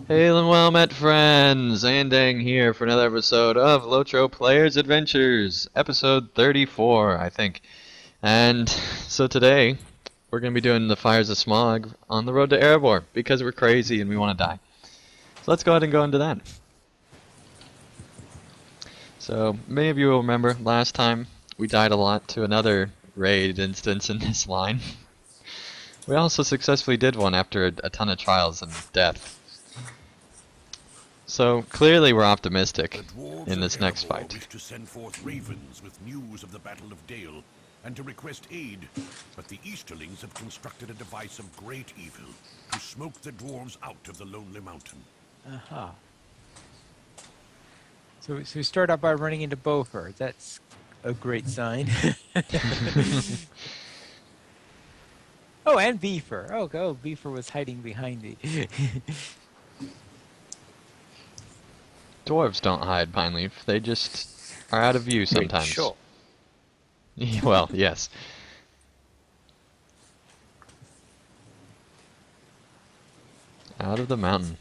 Hail and well met friends! Andang here for another episode of LOTRO Players Adventures, episode 34, I think. And so today, we're going to be doing the Fires of Smaug on the road to Erebor, because we're crazy and we want to die. So let's go ahead and go into that. So, many of you will remember last time we died a lot to another raid instance in this line. We also successfully did one after a ton of trials and death. So clearly we're optimistic in this next fight. Wish to send forth ravens with news of the Battle of Dale and to request aid, but the Easterlings have constructed a device of great evil to smoke the dwarves out of the lonely mountain. Aha. So we start out by running into Beaufort. That's a great sign. Oh, and Beefer. Oh, Beefer was hiding behind me. Dwarves don't hide, Pineleaf. They just are out of view sometimes. Sure. Well, yes. Out of the mountain.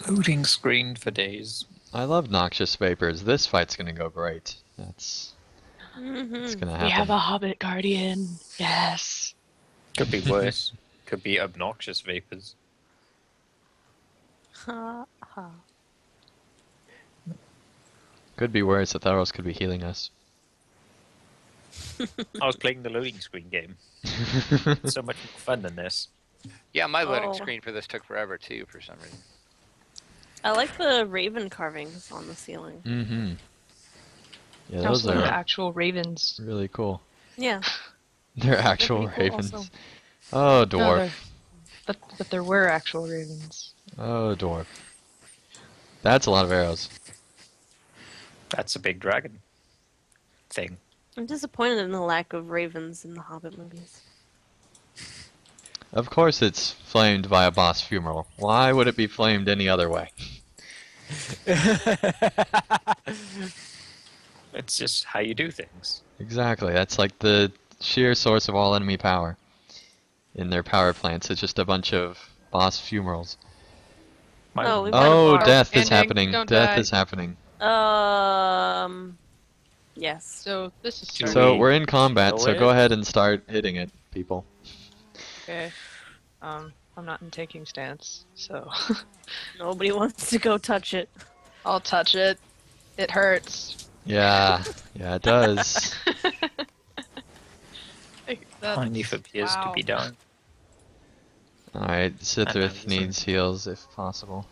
Loading screen for days. I love noxious vapors. This fight's gonna go great. It's gonna happen. We have a Hobbit Guardian. Yes. Could be worse. Could be obnoxious vapors. Ha ha. Could be worse. The Tharos could be healing us. I was playing the loading screen game. So much more fun than this. Yeah, my loading Oh. screen for this took forever too, for some reason. I like the raven carvings on the ceiling. Mm-hmm. Yeah, those Also, the are actual ravens. really cool. Yeah. They're actual pretty cool ravens. also. Oh, No, dwarf. but there were actual ravens. Oh, dwarf. That's a lot of arrows. That's a big dragon thing. I'm disappointed in the lack of ravens in the Hobbit movies. Of course it's flamed by a boss funeral. Why would it be flamed any other way? It's just how you do things. Exactly. That's like the sheer source of all enemy power. In their power plants, it's just a bunch of boss funerals. Oh, we've got a Oh, bar. death is Ending. happening. Don't Death die. is happening. Yes. So this is Do So we we're in combat, kill so go it? ahead and start hitting it, people. okay. I'm not in taking stance, so Nobody wants to go touch it. I'll touch it. It hurts. Yeah, yeah, it does. Pineleaf appears to be done. Alright, Sithrith And- needs heals if possible.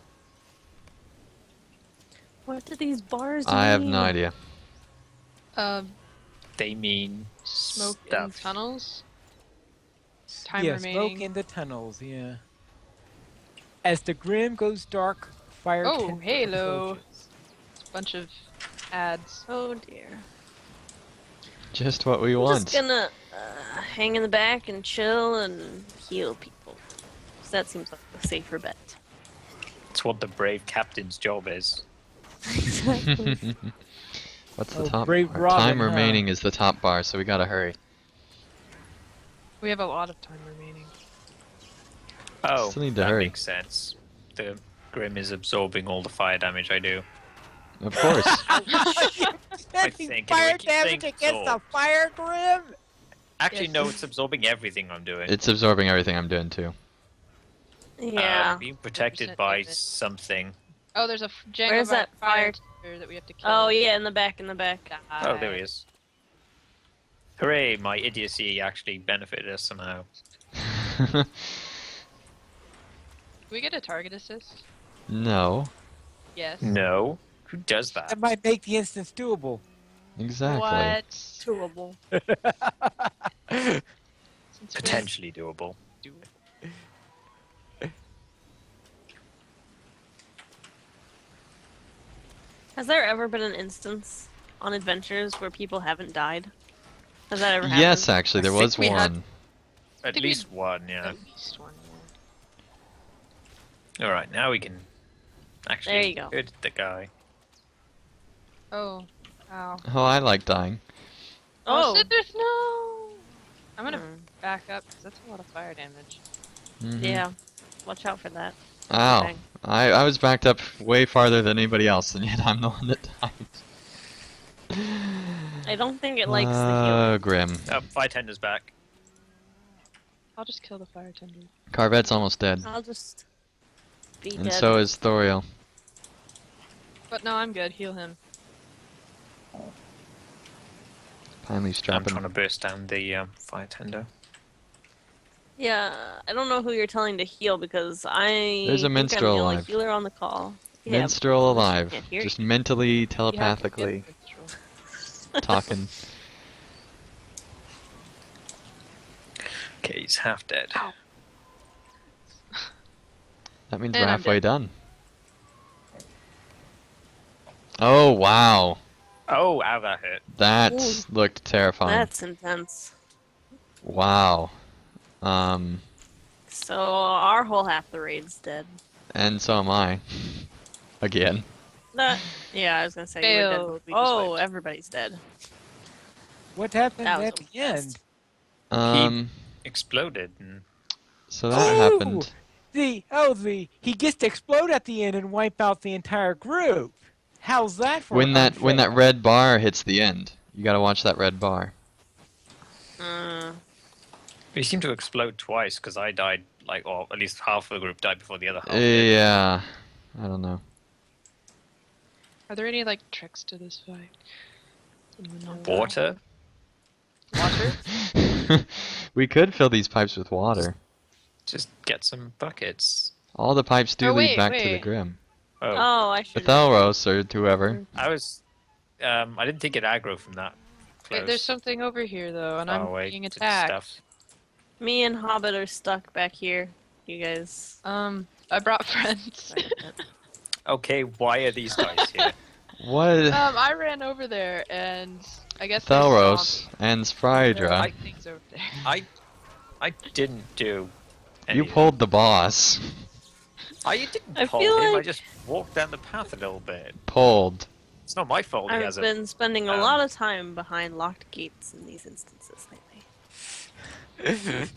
What do these bars I have mean? no idea. They mean Smoke in stuff. tunnels. Time Yeah, remaining. smoke in the tunnels, yeah. As the grim goes dark, fire Oh, kindles halo. approaches. Bunch of ads. Oh dear. Just what we I'm want. just gonna hang in the back and chill and heal people. 'Cause that seems like a safer bet. It's what the brave captain's job is. Exactly. What's the Oh, top brave bar? Robin, Time huh? remaining is the top bar, so we gotta hurry. We have a lot of time remaining. Oh, Still need to that hurry. makes sense. The Grim is absorbing all the fire damage I do. Of course. Spending think fire it'll keep damage things against the absorbed. fire grim? Actually, Yes. no, it's absorbing everything I'm doing. It's absorbing everything I'm doing too. Yeah. Being protected 100% by damage. something. Oh, there's a Django Where's that fire? that we have to kill. Oh yeah, in the back, in the back. Oh, there he is. Hooray, my idiocy actually benefited us somehow. Can we get a target assist? No, Yes. No. Who does that? That might make the instance doable. exactly. What? Doable. Since we Potentially doable. do it. Has there ever been an instance on adventures where people haven't died? Has that ever happened? Yes, actually, there I think was we had- one. At think we- least one, yeah. At least one more. Alright, now we can actually There you go. hurt the guy. Oh. Ow. Oh, I like dying. Oh. Citrus, no! I'm gonna back up because that's a lot of fire damage. Mhm. Yeah. Watch out for that. Ow. Bang. I was backed up way farther than anybody else, and yet I'm the one that died. I don't think it likes the healing. Grim. Oh, Fire Tender's back. I'll just kill the fire tender. Carvette's almost dead. I'll just be And dead. so is Thoriel. But no, I'm good. Heal him. Finally I'm strapping. trying to burst down the Fire Tender. Yeah, I don't know who you're telling to heal because I There's a think minstrel I'm the only alive. healer on the call. Yeah, Minstrel but she alive. can't hear Just you. mentally, You have to telepathically get Minstrel. talking. Okay, he's half dead. Ow. That means And we're I'm halfway dead. done. Oh, wow. Oh, ow, that hurt. That Ooh. looked terrifying. That's intense. Wow. So our whole half the raid's dead. And so am I. Again. That, yeah, I was gonna say you were dead. Fail. But We just oh, wiped. everybody's dead. What happened That was at a the end? blast. Exploded. And So that Oh! happened. He gets to explode at the end and wipe out the entire group. How's that for When that unfair? red bar hits the end, you gotta watch that red bar. he seemed to explode twice because I died, like, or at least half of the group died before the other half did. Yeah. I don't know. Are there any like tricks to this fight? Anyone know? Water? Water? We could fill these pipes with water. Just get some buckets. All the pipes do Oh, lead wait, back to the wait. Grim. Oh, Oh, I should. Bethelros or whoever. I was. I didn't think it aggro from that close. Wait, there's something over here though, and I'm Far away. being It's attacked. stuff. Me and Hobbit are stuck back here. You guys. I brought friends. Okay, why are these guys here? What? I ran over there, and I guess there's Thelros and Sprydra. I things over there. I didn't do. You anything. pulled the boss. I didn't I pull feel him. I like- just walked down the path a little bit. Pulled. It's not my fault. He I've has been spending a um, lot of time behind locked gates in these instances lately.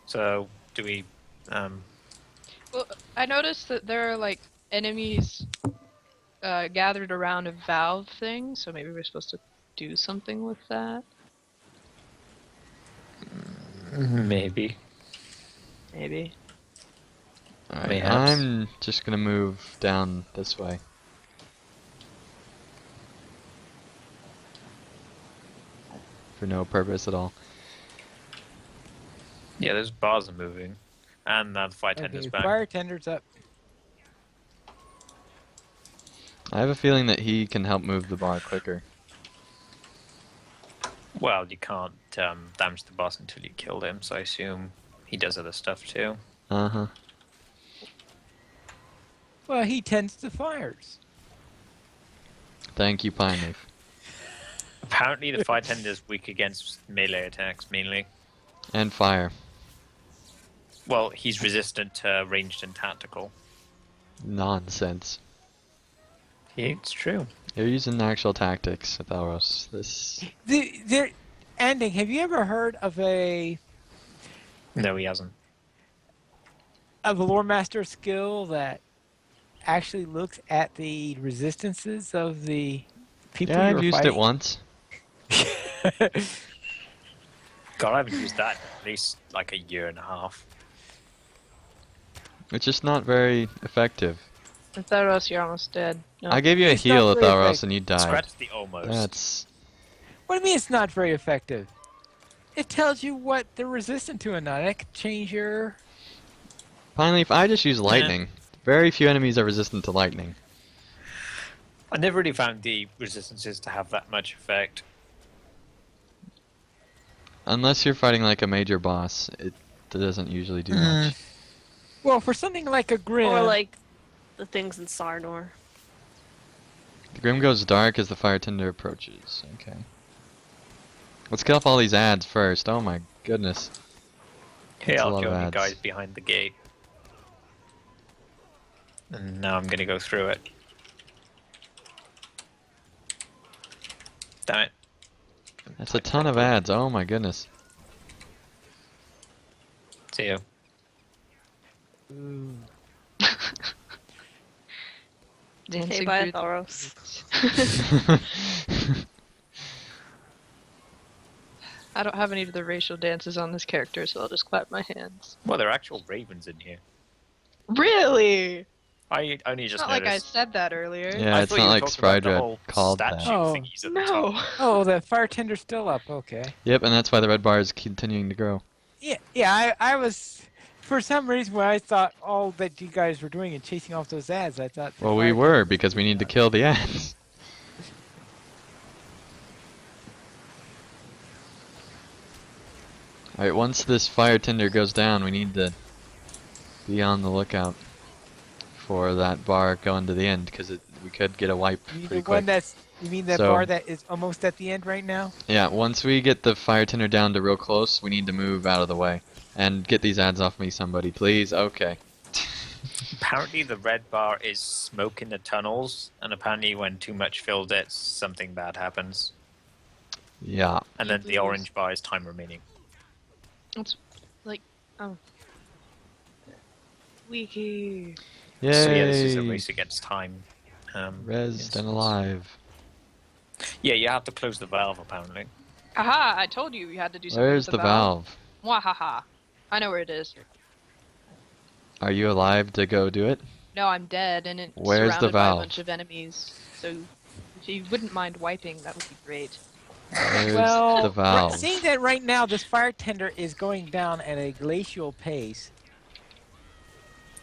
So do we? Well, I noticed that there are like enemies gathered around a valve thing, so maybe we're supposed to do something with that. Maybe. Maybe. Alright, Mayhaps. I'm just gonna move down this way. For no purpose at all. Yeah, those bars are moving, and the fire tender's Okay, back. fire tender's up. I have a feeling that he can help move the bar quicker. Well, you can't damage the boss until you kill him, so I assume he does other stuff too. Uh-huh. Well, he tends to fires. Thank you, Pine Leaf. Apparently, the fire tender is weak against melee attacks mainly. And fire. Well, he's resistant to ranged and tactical. Nonsense. It's true. You're using actual tactics, Thelros. This... Ending. Have you ever heard of a No, he hasn't. lore master skill that actually looks at the resistances of the people Yeah, you're I've used fighting? it once. God, I haven't used that in at least like a year and a half. It's just not very effective. Theros, you're almost dead. No. I gave you a It's not heal, very Thelros, effective. and you died. Scratch the almost. That's... What do you mean it's not very effective? It tells you what they're resistant to or not. That could change your... Pine Leaf, I just use lightning. Very few enemies are resistant to lightning. I never really found the resistances to have that much effect. Unless you're fighting like a major boss, it doesn't usually do much. Well, for something like a Grim... Or like the things in Sardor. The Grim goes dark as the fire tender approaches. Okay. Let's kill off all these ads first. Oh my goodness. Hey, That's a I'll lot kill of the ads. guys behind the gate. And now I'm gonna go through it. Damn it. That's a ton of ads. Oh my goodness. See you. Ooh. Okay, Dancing bye, through the- Thoros. I don't have any of the racial dances on this character, so I'll just clap my hands. Well, there are actual ravens in here. Really? I only It's just not like I noticed. said that earlier. Yeah, I it's thought not you were like talking about the Sprydred whole called statue that. Oh. thingies at the No. top. Oh, the fire tender's still up. Okay. Yep, and that's why the red bar is continuing to grow. Yeah. I was, for some reason, when I thought all that you guys were doing and chasing off those ads, I thought. the Well, we fire were, tender because we was need to up. kill the ants. Alright, once this fire tinder goes down, we need to be on the lookout for that bar going to the end, because we could get a wipe You mean pretty the one quick. that's? You mean that So- bar that is almost at the end right now? Yeah, once we get the fire tinder down to real close, we need to move out of the way. And get these ads off me, somebody, please. Okay. Apparently, the red bar is smoke in the tunnels, and apparently, when too much filled it, something bad happens. Yeah. And then the orange bar is time remaining. It's like, oh. Wiki. Yay! So yeah, this is a race against time. Rezzed and alive. Yeah, you have to close the valve apparently. Haha, I told you you had to do something Where's with the valve? Mwahaha. I know where it is. Are you alive to go do it? No, I'm dead, and it's Where's the surrounded by a valve? bunch of enemies. So, if you wouldn't mind wiping, that would be great. Where's Well, the valve? seeing that right now this fire tender is going down at a glacial pace.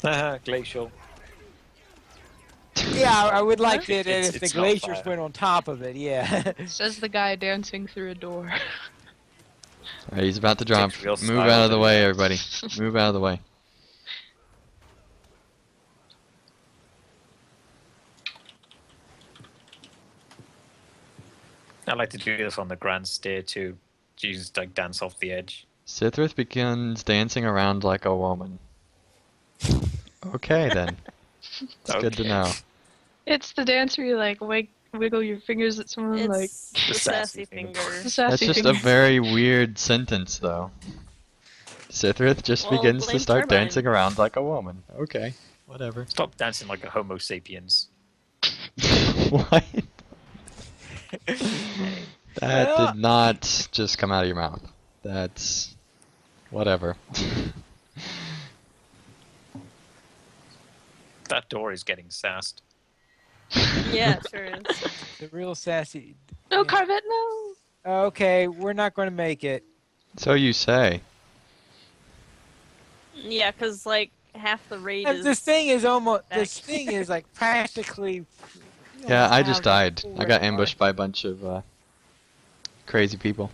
Glacial. Yeah, I would like it It's- if the it's not glaciers fire. went on top of it. Yeah. Says the guy dancing through a door. Alright, he's about to drop. Takes real Move style out of the to do way, that. everybody. Move out of the way. I like to do this on the grand stair too. Just like dance off the edge. Sithrith begins dancing around like a woman. Okay, then. It's good to Okay. know. It's the dance where you like wiggle your fingers at someone like It's the The sassy sassy finger. finger. the sassy That's just a fingers. very weird sentence, though. Sithrith just Well, begins to blame start Turbine. dancing around like a woman. Okay, whatever. Stop dancing like a Homo sapiens. What? That Well- did not just come out of your mouth. That's whatever. That door is getting sassed. Yeah, it sure is. The real sassy. No, Yeah. Carvet, no. Okay, we're not going to make it. So you say. Yeah, because like half the raid And is. this thing is almost. back. This thing is like practically. Yeah, I just died. full I red got bar. ambushed by a bunch of crazy people.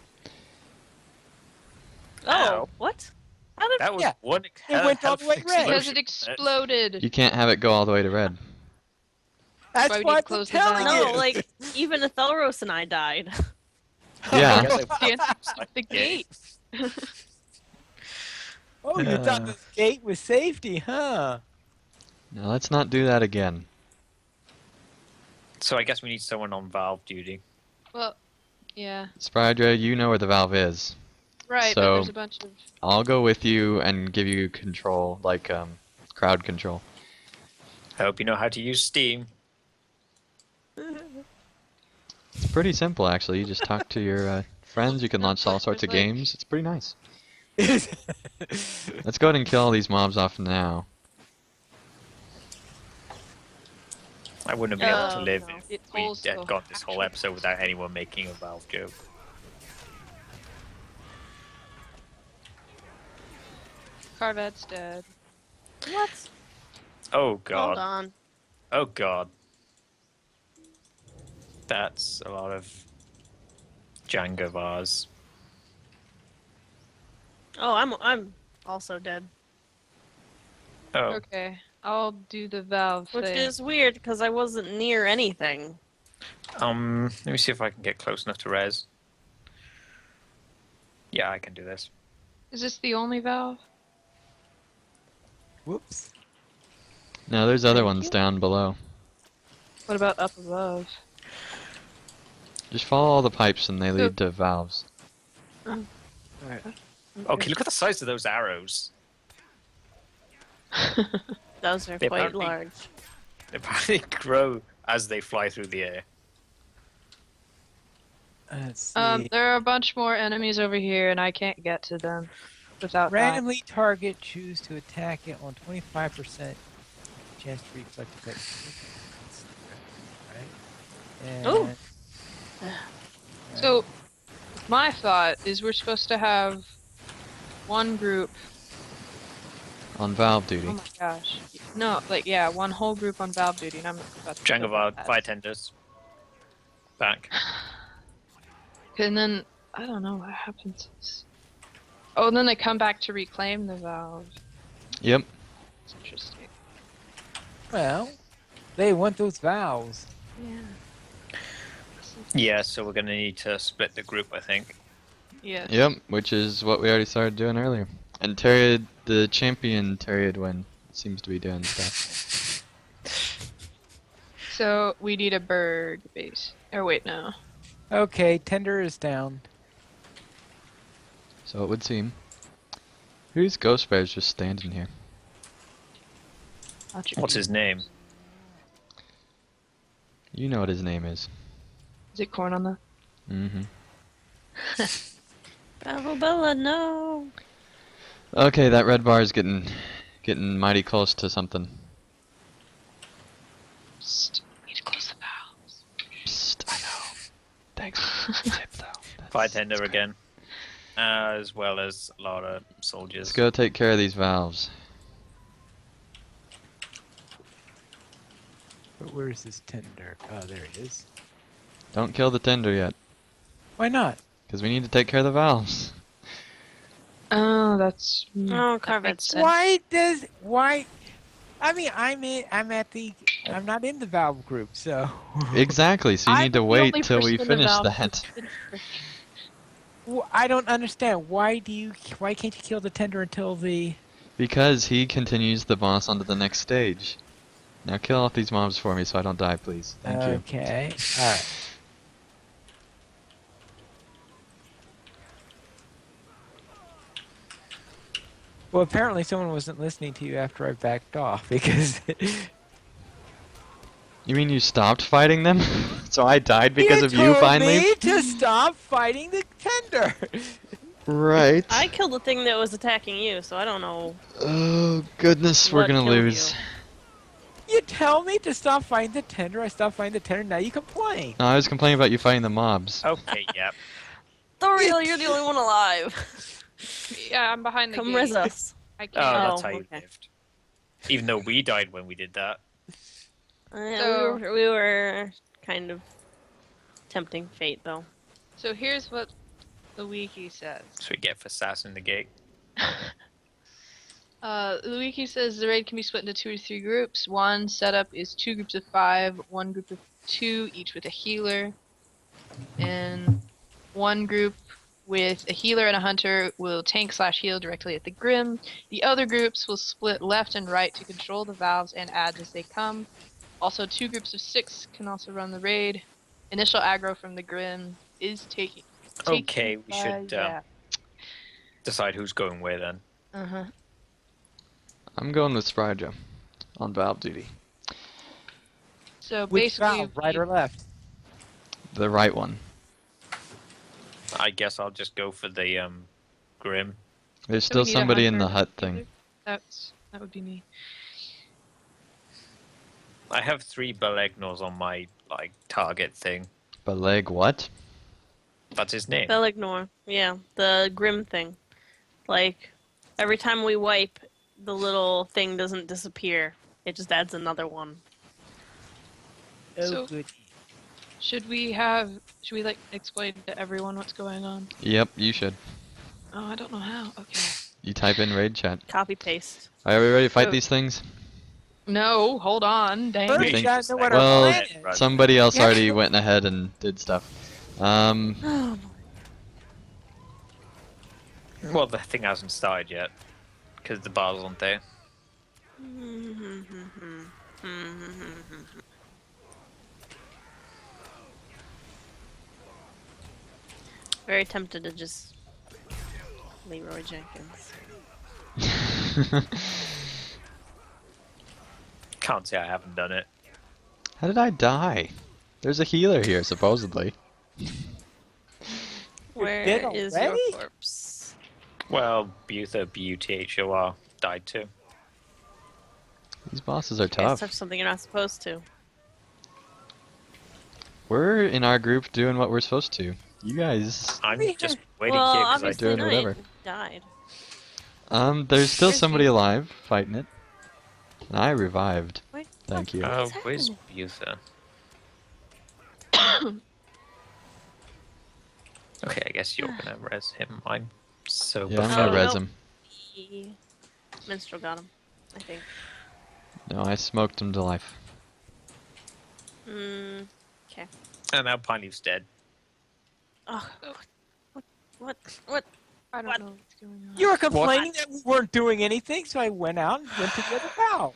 Oh, Ow. what? How did That was Yeah, one went all the way red. Because it explosion. exploded. You can't have it go all the way to red. That's why we need what to I'm close the telling valve. you. No, like even Athelros and I died. Yeah. The gate. Oh, you thought this gate was safety, huh? Now let's not do that again. So I guess we need someone on valve duty. Well, yeah, Spydra, you know where the valve is. right. So- but there's a bunch of. I'll go with you and give you control, like crowd control. I hope you know how to use Steam. It's pretty simple, actually. You just talk to your friends. You can launch all sorts of Like- games. It's pretty nice. Let's go ahead and kill all these mobs off now. I wouldn't be able to Oh, live no. if It we also had got this whole episode without anyone making a valve joke. Carvet's dead. What? Oh Hold god. on. Oh god. That's a lot of Django bars. Oh, I'm also dead. Oh. Okay, I'll do the valve Which thing. is weird because I wasn't near anything. Let me see if I can get close enough to res. Yeah, I can do this. Is this the only valve? Whoops. No, there's other Thank ones you. down below. What about up above? Just follow all the pipes and they lead to valves. Okay, look at the size of those arrows. Those are They quite apparently- large. They probably grow as they fly through the air. Let's see. There are a bunch more enemies over here, and I can't get to them without dying. Randomly target, choose to attack it on 25% chance to reflect effect. Right. And Ooh. So, my thought is we're supposed to have one group. On valve duty. Oh my gosh. No, like, yeah, one whole group on valve duty, and I'm about to Jungle kill Wild, fire tenders. Back. And then, I don't know what happens. Oh, and then they come back to reclaim the valve. Yep. It's interesting. well, they want those valves. Yeah. Yeah, so we're gonna need to split the group, I think. Yeah. Yep, which is what we already started doing earlier. And Teriad, the champion Teriad win, seems to be doing stuff. So, we need a bird base. Or wait, no. Okay, tender is down. So it would seem. Who's Ghost Bear's just standing here? What's his name? You know what his name is. Is it corn on the? Mm-hmm. Bravo Bella, no. Okay, that red bar is getting mighty close to something. Psst, we need to close the valves. Psst, I know. Thanks for the tip, though. Fire That's tender great. again. As well as a lot of soldiers. Let's go take care of these valves. But where's this tender? Oh, there it is. Don't kill the tender yet, Why not? because we need to take care of the valves. Oh, that's. Oh, that Carvet's makes dead. sense. Why? I mean, I'm not in the valve group, so. Exactly, so you I'm need to the wait only till we person in the finish valve that. I don't understand. Why can't you kill the tender until the? Because he continues the boss onto the next stage. Now kill off these mobs for me so I don't die, please. Thank you. Okay. All right. Well, apparently someone wasn't listening to you after I backed off because You mean you stopped fighting them? So I died because of you told finally? me to stop fighting the tender. Right. I killed the thing that was attacking you, so I don't know. Oh goodness, we're What gonna killed lose. you. You tell me to stop fighting the tender. I stopped fighting the tender. Now you complain. No, I was complaining about you fighting the mobs. Okay, yep. Thoriel, you're the only one alive. Yeah, I'm behind the Come gate. res us. I Oh, can't. that's Oh, how you okay. lived. Even though we died when we did that. Yeah, So- we were kind of tempting fate, though. So here's what the wiki says. So we get for assassin the gate. The wiki says the raid can be split into 2 or 3 groups. One setup is 2 groups of 5, 1 group of 2, each with a healer. And 1 group with a healer and a hunter will tank/heal directly at the Grim. The other groups will split left and right to control the valves and add as they come. Also, 2 groups of 6 can also run the raid. Initial aggro from the Grim is taken. Okay, we should Yeah. decide who's going where then. Uh-huh. I'm going with Spryja on valve duty. So Which basically, valve, right or left? The right one. I guess I'll just go for the Grim. There's So we still need a somebody in hunter the hut and a thing. healer? That would be me. I have 3 Belegnors on my target thing. Beleg what? That's his name. Belignor. Yeah, the Grim thing. Like, every time we wipe, the little thing doesn't disappear. It just adds another one. Oh, So- good. Should we like explain to everyone what's going on? Yep, you should. Oh, I don't know how. Okay. You type in raid chat. Copy paste. Are we ready to fight So- these things? No, hold on. Dang First, it. you gotta know what Well, our plan is. Right. Somebody else Yeah. already went ahead and did stuff. Oh, Well, the thing hasn't started yet. Because the bar's on there. Very tempted to just Leroy Jenkins. Can't say I haven't done it. How did I die? There's a healer here, supposedly. Where dead is your already? corpse? Well, Buther, B-U-T-H-O-R, died too. These bosses are You guys tough. touch something you're not supposed to. We're in our group doing what we're supposed to. You guys, I'm just waiting Well, here because I obviously doing not. whatever. You died. there's still Where's somebody you? alive fighting it. And I revived. Wait, Thank you. Oh, What's where's happening? Buther? Okay, I guess you're gonna res him. I'm so Yeah, I'm Oh, gonna befuddled. res no. him. The minstrel got him, I think. No, I smoked him to life. Okay. And now Pineleaf's dead. Oh, what? I don't What? know what's going on. You were complaining that we weren't doing anything, so I went out and went to the other valve.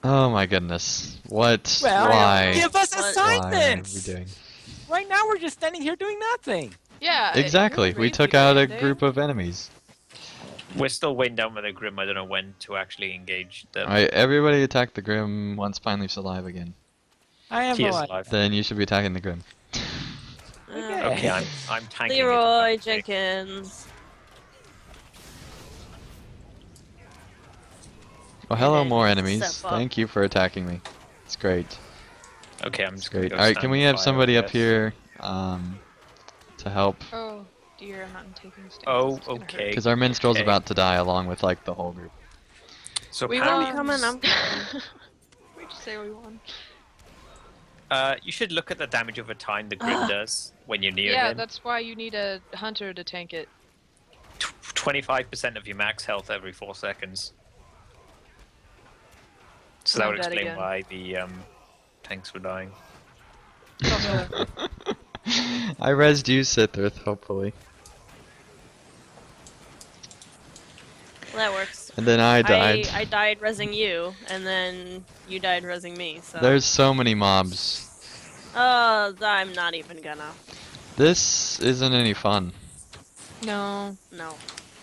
Oh my goodness. What? Well, Why? give us What? Why are we assignments! doing? Right now we're just standing here doing nothing. Yeah. Exactly. We took out a group of enemies. We're still waiting down with the Grim. I don't know when to actually engage them. Alright, everybody attack the Grim once Pineleaf's alive again. I am He is alive. alive. Then you should be attacking the Grim. Okay. Okay, I'm tanking it. Leroy Jenkins. Well, hello, then more you enemies. step up. Thank you for attacking me. It's great. Okay, I'm It's just gonna great. go Alright, stand can we in have fire, somebody I up guess. here to help? Oh dear, I'm not taking stands. Oh, It's gonna hurt. okay. Because our minstrel's Okay. about to die along with like the whole group. So We apparently, I'm coming, I'm coming. We just say we won. you should look at the damage over time the Grim does when you're near Yeah, him. that's why you need a hunter to tank it. 25% of your max health every 4 seconds. So that I'm would dead explain again. why the tanks were dying. I rezzed you, Sithith, hopefully. Well, that works. And then I died. I died resing you, and then you died resing me, so... There's so many mobs. I'm not even gonna. This isn't any fun. No, No.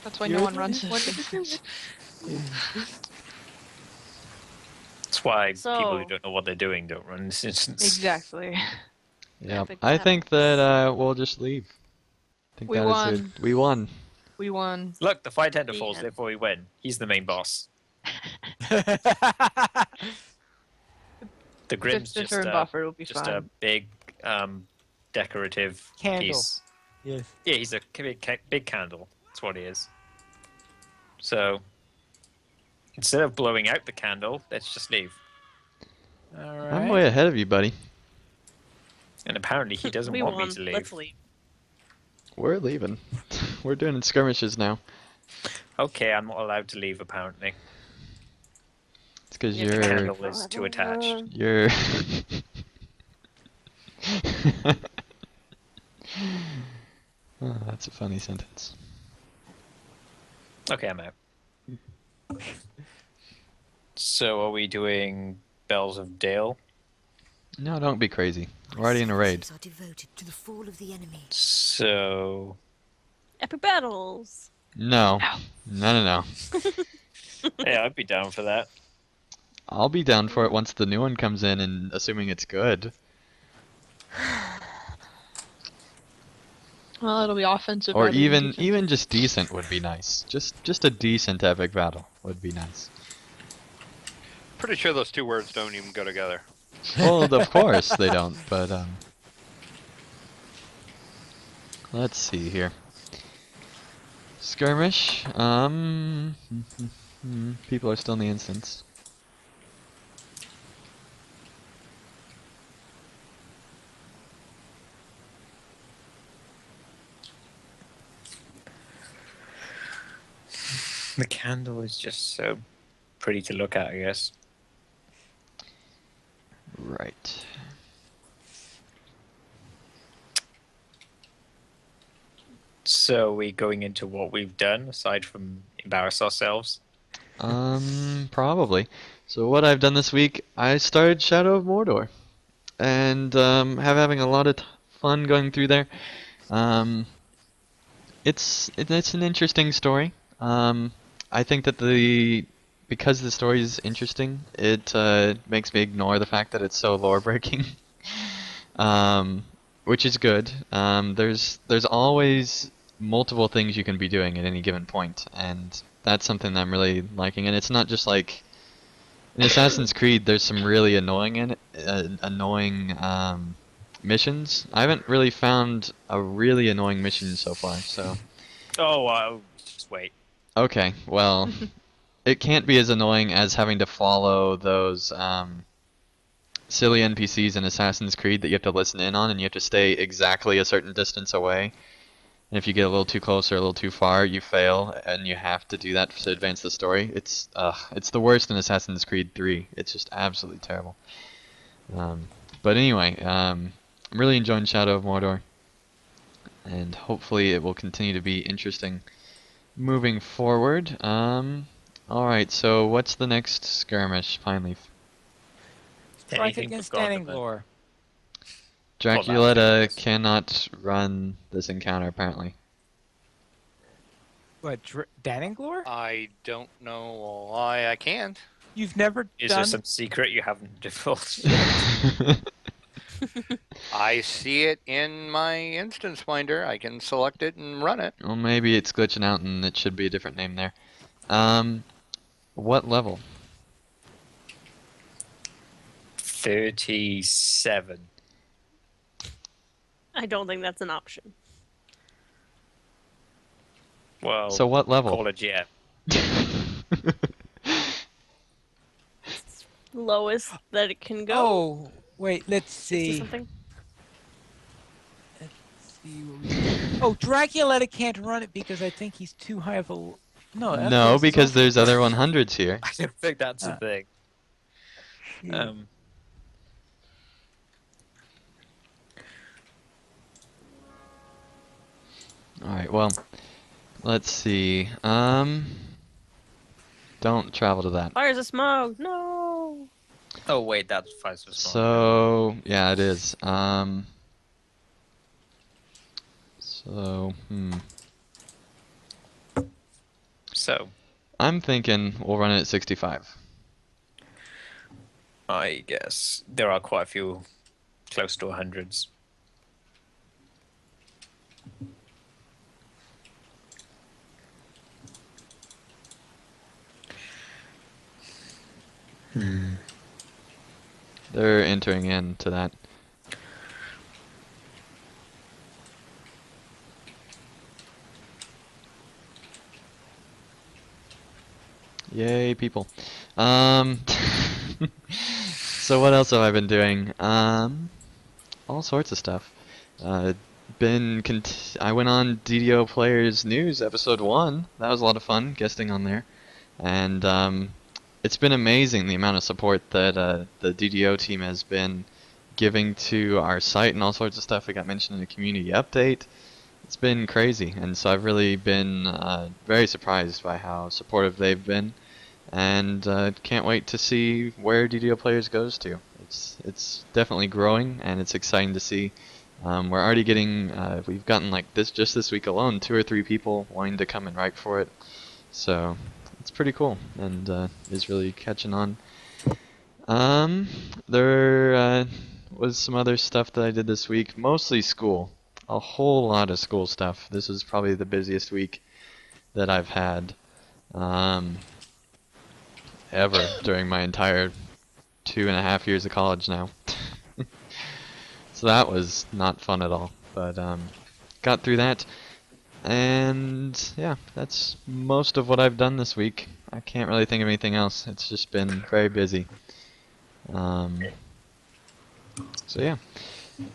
that's why You're no one the runs one this. That's why So- people who don't know what they're doing don't run this instance. Exactly. Yeah, Epic I battle. think that we'll just leave. I think We that is won. it. We won. We won. Look, the Fire Tender The falls, end. therefore we win. He's the main boss. The Grim's just Christopher and Buffer will be just fine. a big decorative Candle. piece. Yes. Yeah, he's a big candle. That's what he is. So instead of blowing out the candle, let's just leave. Alright. I'm way ahead of you, buddy. And apparently he doesn't We want won. me to leave. Let's leave. We're leaving. We're doing skirmishes now. Okay, I'm not allowed to leave apparently. It's because Yeah, The you're candle is too attached. you're. Oh, that's a funny sentence. Okay, I'm out. So are we doing Bells of Dale? No, don't be crazy. We're already in a raid. Are devoted to the fall of the enemy. So Epic battles! No. No, no, no. yeah, I'd be down for that. I'll be down for it once the new one comes in, and assuming it's good. Well, it'll be offensive. Or rather than even defensive. just decent would be nice. Just a decent epic battle would be nice. Pretty sure those two words don't even go together. Well, of course they don't, but let's see here. Skirmish. People are still in the instance. The candle is just so pretty to look at, I guess. Right. So we going into what we've done aside from embarrass ourselves? Probably. So what I've done this week, I started Shadow of Mordor, and having a lot of fun going through there. It's an interesting story. I think that because the story is interesting, it makes me ignore the fact that it's so lore breaking. um, which is good. There's always multiple things you can be doing at any given point, and that's something that I'm really liking. And it's not just like in Assassin's Creed. There's some really annoying missions. I haven't really found a really annoying mission so far. So Oh, just wait. okay, well, it can't be as annoying as having to follow those silly NPCs in Assassin's Creed that you have to listen in on, and you have to stay exactly a certain distance away. And if you get a little too close or a little too far, you fail, and you have to do that to advance the story. It's the worst in Assassin's Creed 3. It's just absolutely terrible. But anyway, I'm really enjoying Shadow of Mordor, and hopefully it will continue to be interesting moving forward. Alright, so what's the next skirmish, Pine Leaf? Strike Anything against but God, Standing man. Lore. Draculetta cannot run this encounter, apparently. What, Danninglore? I don't know why I can't. You've never Is done... there some secret you haven't divulged yet? I see it in my instance finder. I can select it and run it. Well, maybe it's glitching out and it should be a different name there. What level? 37. I don't think that's an option. Well, So what level? call it yeah. Lowest that it can go. Oh, wait, let's Is there see. something? Let's see what we... Oh, Draculetta can't run it because I think he's too high of a... No, that's No, what's because also- there's other 100s here. I don't think that's a Ah. thing. Shoot. Alright, well, let's see. Don't travel to that. Fires of smoke. No. Oh wait, that's Fires of Smaug. So, yeah, it is. So, So, I'm thinking we'll run it at 65. I guess there are quite a few close to hundreds. They're entering into that. Yay, people. So what else have I been doing? All sorts of stuff. I went on DDO Players News episode 1. That was a lot of fun, guesting on there. And it's been amazing the amount of support that the DDO team has been giving to our site and all sorts of stuff. We got mentioned in the community update. It's been crazy, and so I've really been very surprised by how supportive they've been, and can't wait to see where DDO Players goes to. It's definitely growing, and it's exciting to see. We're already getting we've gotten like just this week alone 2 or 3 people wanting to come and write for it, so it's pretty cool and is really catching on. There was some other stuff that I did this week, mostly school. A whole lot of school stuff. This was probably the busiest week that I've had ever during my entire 2.5 years of college now. So that was not fun at all, but got through that, and yeah, that's most of what I've done this week. I can't really think of anything else. It's just been very busy. So yeah.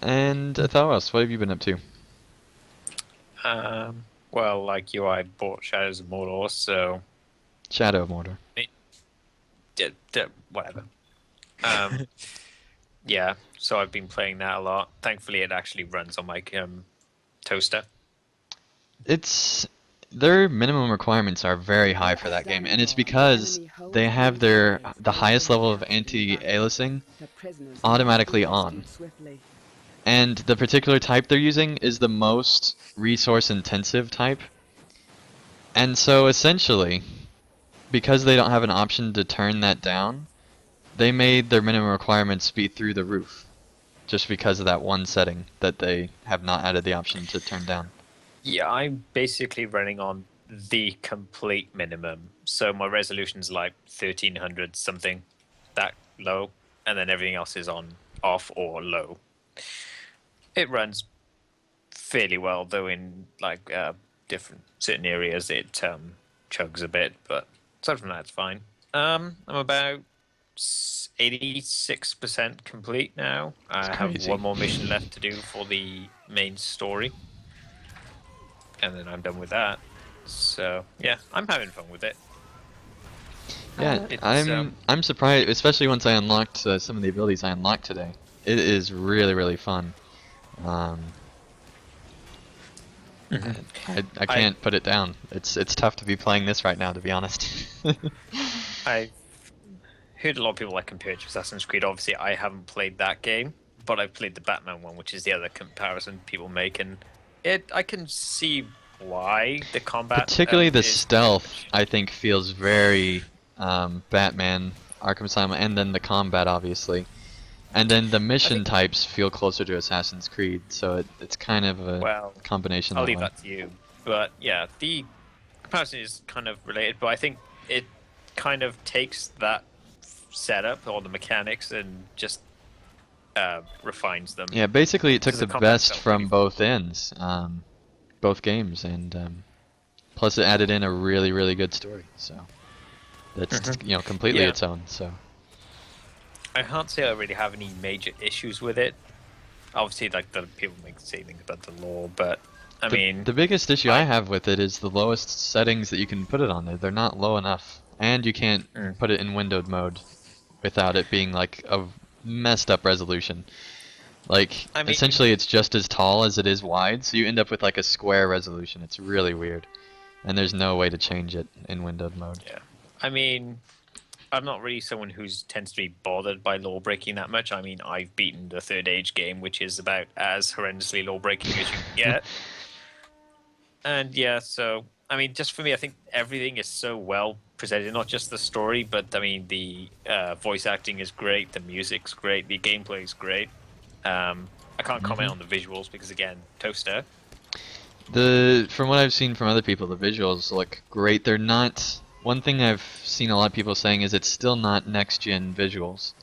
And Athalos, what have you been up to? Well, like you, I bought Shadows of Mordor, so Shadow of Mordor. whatever. Yeah, so I've been playing that a lot. Thankfully, it actually runs on my toaster. Their minimum requirements are very high for that game, and it's because they have the highest level of anti-aliasing automatically on. And the particular type they're using is the most resource intensive type. And so essentially, because they don't have an option to turn that down, they made their minimum requirements be through the roof, just because of that one setting that they have not added the option to turn down. Yeah, I'm basically running on the complete minimum. So my resolution's like 1300 something, that low, and then everything else is on off or low. It runs fairly well, though in like different certain areas it chugs a bit, but aside from that, it's fine. I'm about 86% complete now. I have crazy. one more mission left to do for the main story, and then I'm done with that. So yeah, I'm having fun with it. Yeah, It's, I'm surprised, especially once I unlocked some of the abilities I unlocked today. It is really, really fun. Um, I can't put it down. It's tough to be playing this right now, to be honest. I've heard a lot of people like compare it to Assassin's Creed. Obviously, I haven't played that game, but I've played the Batman one, which is the other comparison people make, and I can see why the combat. Particularly the is stealth, I think, feels very Batman, Arkham Asylum, and then the combat, obviously. And then the mission types feel closer to Assassin's Creed, so it's kind of a Well, combination I'll that leave way. that to you. But yeah, the comparison is kind of related, but I think it kind of takes that setup or the mechanics and just refines them. Yeah, basically it took Because the the combat best felt from really both ends, both games, and plus it added in a really, really good story. So that's completely Yeah. its own. So I can't say I really have any major issues with it. Obviously, like the people say things about the lore, but I mean, the biggest issue I have with it is the lowest settings that you can put it on there. They're not low enough, and you can't put it in windowed mode without it being like a messed up resolution. Like, I mean, essentially it's just as tall as it is wide, so you end up with like a square resolution. It's really weird. And there's no way to change it in windowed mode. yeah. I mean, I'm not really someone who tends to be bothered by law breaking that much. I mean, I've beaten the Third Age game, which is about as horrendously law breaking as you can get. And yeah, so I mean, just for me, I think everything is so well presented. Not just the story, but I mean, the voice acting is great, the music's great, the gameplay is great. I can't comment on the visuals because again, toaster. From what I've seen from other people, the visuals look great. They're not. One thing I've seen a lot of people saying is it's still not next gen visuals,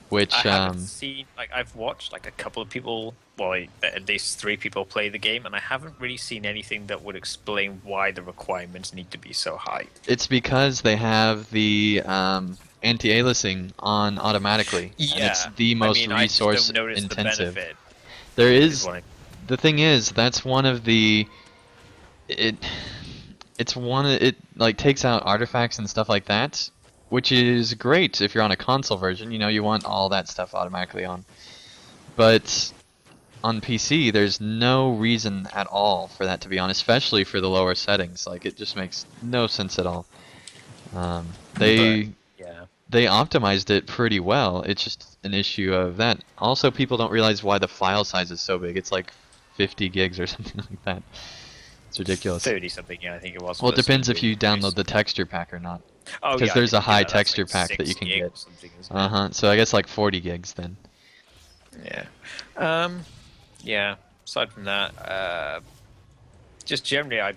which I haven't seen, like, I've watched like a couple of people, well, at least 3 people play the game, and I haven't really seen anything that would explain why the requirements need to be so high. it's because they have the anti-aliasing on automatically, and it's the most resource intensive. The benefit, There is. what I- The thing is, that's one of the. It like takes out artifacts and stuff like that, which is great if you're on a console version. You want all that stuff automatically on. But on PC, there's no reason at all for that to be on, especially for the lower settings. Like, it just makes no sense at all. They yeah. they optimized it pretty well. It's just an issue of that. Also, people don't realize why the file size is so big. It's like 50 gigs or something like that. It's ridiculous. 30 something, yeah, I think it was. Well, it for the depends if single you download release. the texture pack or not. Oh, Because yeah, there's I a think, high that's texture like pack that 6 you can gig get. or something, isn't it? Uh-huh. So I guess like 40 gigs then. Yeah. Yeah. Aside from that, just generally, I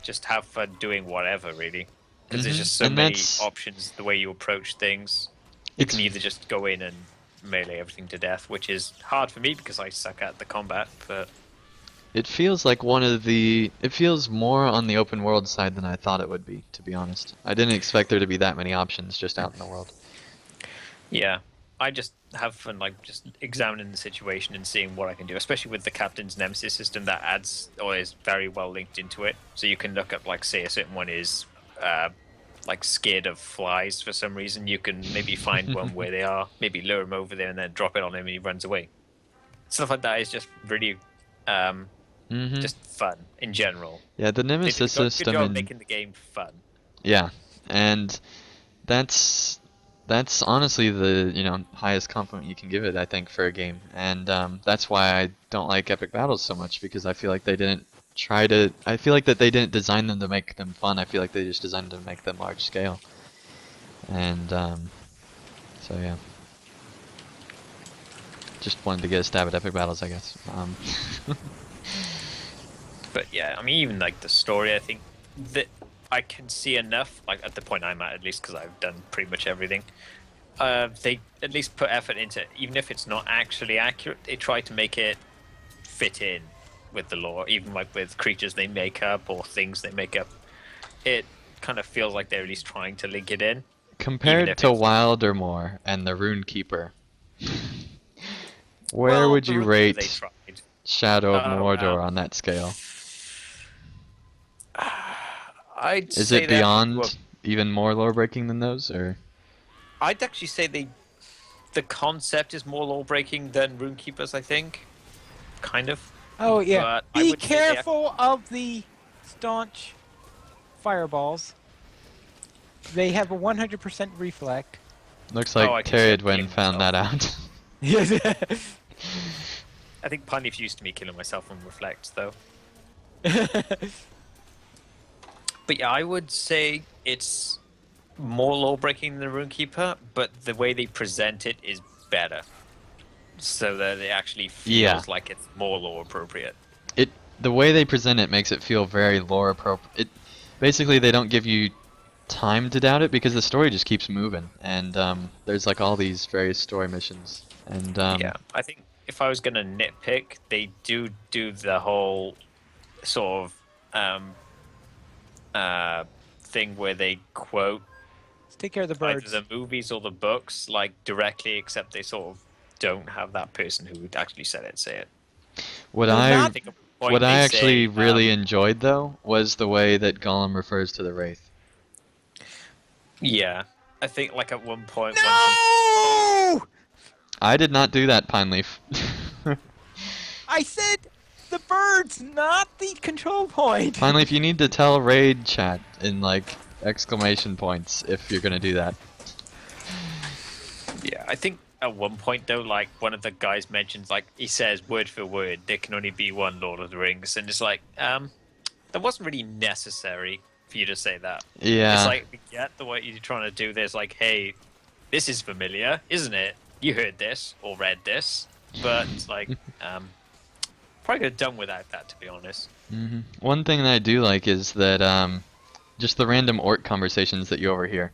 just have fun doing whatever, really. Because there's just so And many that's- options the way you approach things. You It's- can either just go in and melee everything to death, which is hard for me because I suck at the combat, but It feels like one of the. It feels more on the open world side than I thought it would be, to be honest. I didn't expect there to be that many options just out in the world. yeah. I just have fun, like, just examining the situation and seeing what I can do, especially with the Captain's Nemesis system that adds, or is very well linked into it. So you can look up, like, say a certain one is, like, scared of flies for some reason. You can maybe find one where they are, maybe lure him over there and then drop it on him and he runs away. Stuff like that is just really, just fun in general. Yeah, the They did a Nemesis good system job in. making the game fun. Yeah, and that's honestly the highest compliment you can give it, I think, for a game, and that's why I don't like Epic Battles so much, because I feel like they didn't try to. I feel like that they didn't design them to make them fun. I feel like they just designed them to make them large scale. And so yeah. Just wanted to get a stab at epic battles, I guess. But yeah, I mean, even like the story, I think that I can see enough, like at the point I'm at least, because I've done pretty much everything. They at least put effort into it, even if it's not actually accurate. They try to make it fit in with the lore, even like with creatures they make up or things they make up. It kind of feels like they're at least trying to link it in. Compared to Wildermore and the Rune Keeper, where would you rate Shadow of Mordor on that scale? I'd Is say it beyond even more lore breaking than those, or? I'd actually say the concept is more lore breaking than Runekeepers, I think. Kind of. Oh yeah. But I Be would say they careful of the staunch fireballs. They have a 100% reflect. Looks I like can see it Tyrion killing found that out. Yes. I think Pundy's used to me killing myself on Reflect, though. But yeah, I would say it's more lore breaking than the Runekeeper, but the way they present it is better. So that it actually feels like it's more lore appropriate. The way they present it makes it feel very lore appropriate. Basically, they don't give you time to doubt it because the story just keeps moving, and there's like all these various story missions. And yeah, I think if I was gonna nitpick, they do the whole sort of thing where they quote Let's take care of the birds. either the movies or the books like directly, except they sort of don't have that person who actually said it say it. What I actually really enjoyed though was the way that Gollum refers to the Wraith. Yeah, I think like at one point. No! I did not do that, Pineleaf. I said the birds, not the control point. Pineleaf, you need to tell Raid chat in like exclamation points if you're gonna do that. Yeah, I think at one point though, like one of the guys mentions, like he says word for word, there can only be one Lord of the Rings, and it's like, that wasn't really necessary for you to say that. Yeah. It's like, we get the what you're trying to do. There's like, hey, this is familiar, isn't it? You heard this or read this, but it's like, probably could have done without that, to be honest. Mm-hmm. One thing that I do like is that just the random orc conversations that you overhear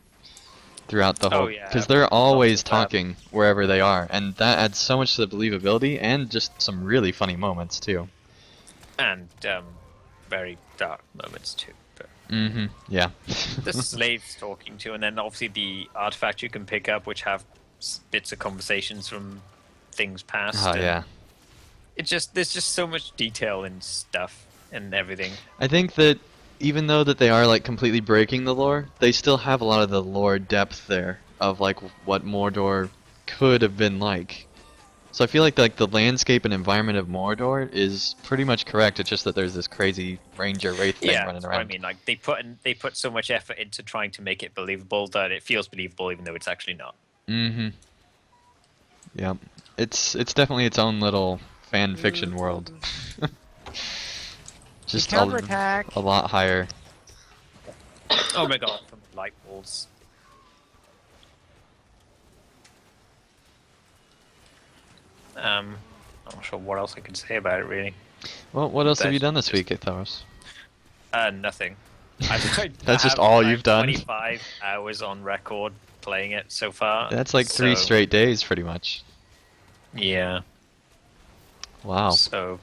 throughout the whole, because they're always talking wherever they are, and that adds so much to the believability and just some really funny moments too. And very dark moments too. But mm-hmm. Yeah. the slaves talking to, and then obviously the artifacts you can pick up, which have bits of conversations from things past. Oh yeah. It's just there's just so much detail and stuff and everything. I think that even though that they are like completely breaking the lore, they still have a lot of the lore depth there of like what Mordor could have been like. So I feel like the landscape and environment of Mordor is pretty much correct. It's just that there's this crazy ranger wraith thing running around. I mean, like they put so much effort into trying to make it believable that it feels believable, even though it's actually not. Mm-hmm. Yeah, it's definitely its own little fan fiction world. Just a lot higher. Oh my god, from light balls. I'm not sure what else I could say about it, really. Well, what else have you done this week, Athos? Nothing. That's just all you've done? 25 hours on record playing it so far. That's like 3 straight days, pretty much. Yeah. Wow. So,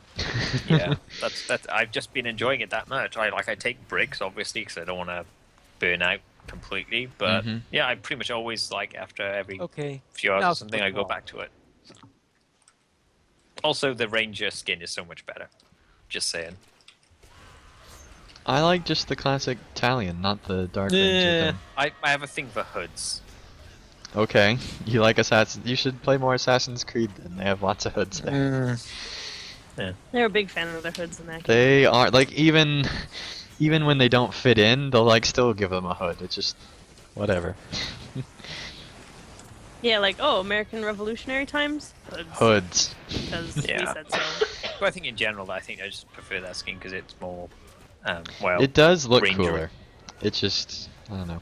yeah, that's. I've just been enjoying it that much. I take breaks, obviously, because I don't want to burn out completely. But yeah, I pretty much always like after every few hours or something, I go back to it. Also, the Ranger skin is so much better. Just saying. I like just the classic Talion, not the Dark Ranger thing. I have a thing for hoods. Okay, you like Assassin's... You should play more Assassin's Creed then. They have lots of hoods there. Yeah. They're a big fan of their hoods in that game. They are, like, even when they don't fit in, they'll, like, still give them a hood. It's just... whatever. Yeah, like, oh, American Revolutionary times? Hoods. Because we said so. But I think in general, I just prefer that skin because it's more, well, It does look rangery. cooler. It's just, I don't know.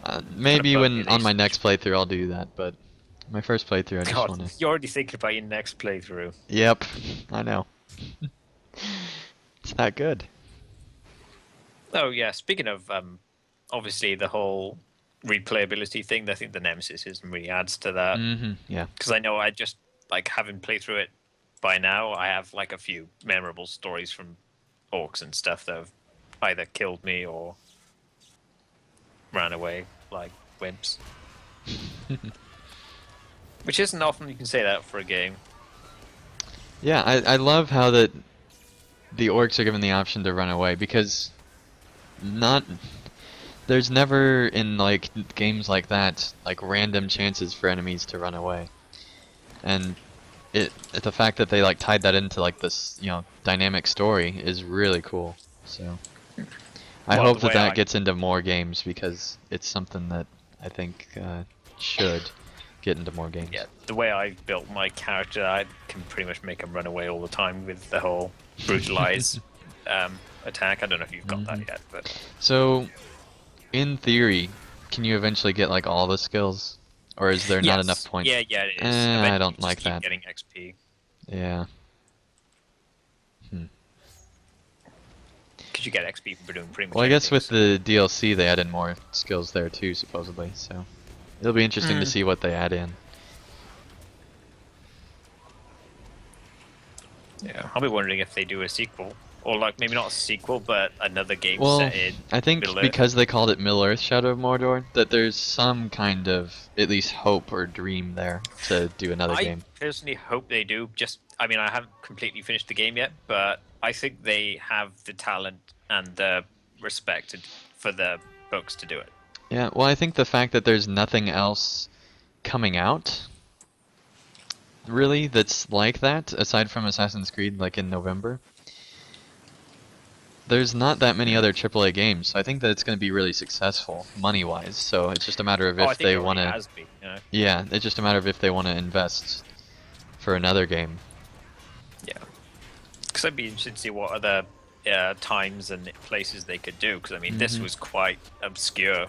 Kind Maybe of when buggy, on my they next playthrough I'll do that, but my first playthrough I just God, want to. you're already thinking about your next playthrough. Yep, I know. It's that good. Oh yeah, speaking of obviously the whole replayability thing, I think the Nemesis really adds to that. Yeah. Because I know I just like having played through it by now, I have like a few memorable stories from orcs and stuff that have either killed me or ran away like wimps. Which isn't often you can say that for a game. Yeah, I love how that the orcs are given the option to run away because not there's never in like games like that like random chances for enemies to run away. And the fact that they like tied that into like this, dynamic story is really cool. So I Well, hope the way that I- gets into more games because it's something that I think should get into more games. Yeah, the way I built my character, I can pretty much make him run away all the time with the whole brutalize attack. I don't know if you've got that yet, but So, in theory, can you eventually get like all the skills, or is there not Yes. enough points? Yeah, it is. I Eventually don't you like just keep that. Getting XP. Yeah. Because you get XP for doing pretty much. Well, I guess with anything, the DLC they added more skills there too, supposedly. So it'll be interesting to see what they add in. yeah, I'll be wondering if they do a sequel, or like maybe not a sequel, but another game Well, set in. I think Middle Earth. because they called it Middle Earth Shadow of Mordor, that there's some kind of at least hope or dream there to do another I game. personally hope they do. I mean, I haven't completely finished the game yet, but I think they have the talent and the respect for the books to do it. Yeah, well, I think the fact that there's nothing else coming out, really, that's like that, aside from Assassin's Creed, like in November, there's not that many other AAA games, so I think that it's going to be really successful, money-wise, so it's just a matter of I if think they it want already to... has been, you know? Yeah, it's just a matter of if they want to invest for another game. Yeah. Because I'd be interested to see what other times and places they could do. Because I mean, this was quite obscure.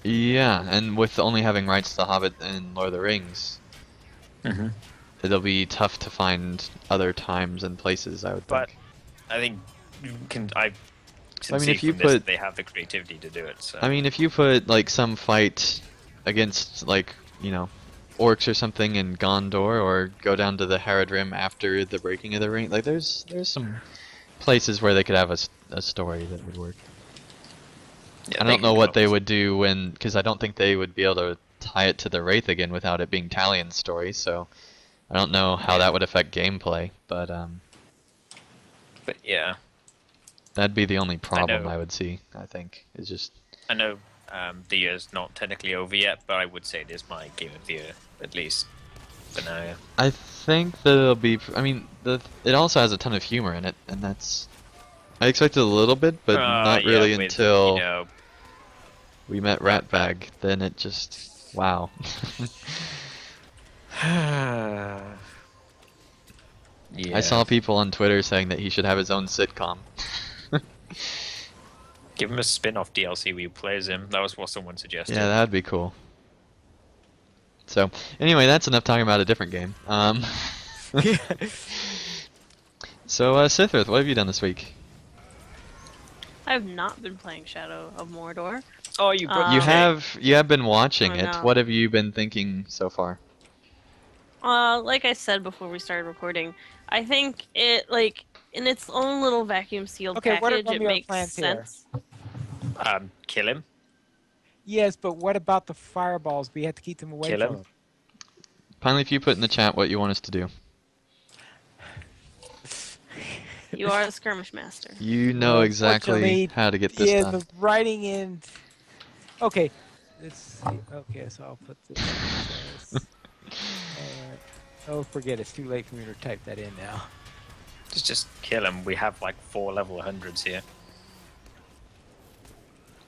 Yeah, and with only having rights to Hobbit and Lord of the Rings, it'll be tough to find other times and places, I would think. But I think you can. I can mean, see if you from this that put- they have the creativity to do it. So. I mean, if you put like some fight against like, orcs or something in Gondor, or go down to the Harad Rim after the breaking of the ring, like there's some places where they could have a story that would work. Yeah, I they don't know can what come they up would do because I don't think they would be able to tie it to the Wraith again without it being Talion's story. So I don't know how that would affect gameplay, but But yeah, that'd be the only problem know. I would see. I think is just I know the year's not technically over yet, but I would say it is my game of the year at least for now. Yeah. I think that it'll be. I mean, it also has a ton of humor in it, and that's. I expected a little bit, but not Yeah, really with, until you know, we met Ratbag. Then it just wow. yeah. I saw people on Twitter saying that he should have his own sitcom. Give him a spin-off DLC where you play as him. That was what someone suggested. Yeah, that'd be cool. So, anyway, that's enough talking about a different game. So, Sithith, what have you done this week? I have not been playing Shadow of Mordor. Oh, you broke You Um, have been watching Oh, it. no. What have you been thinking so far? Like I said before we started recording, I think it in its own little vacuum sealed Okay, what are package, some it of your makes plans here? sense. Kill him. Yes, but what about the fireballs? We have to keep them away Kill from him. them. Finally, if you put in the chat what you want us to do. You are the skirmish master. You know Well, exactly unfortunately, how to get this yeah, done. the writing in. Okay, let's see. Okay, so I'll put this. Oh, forget it. It's too late for me to type that in now. Just kill him. We have like 4 level 100s here.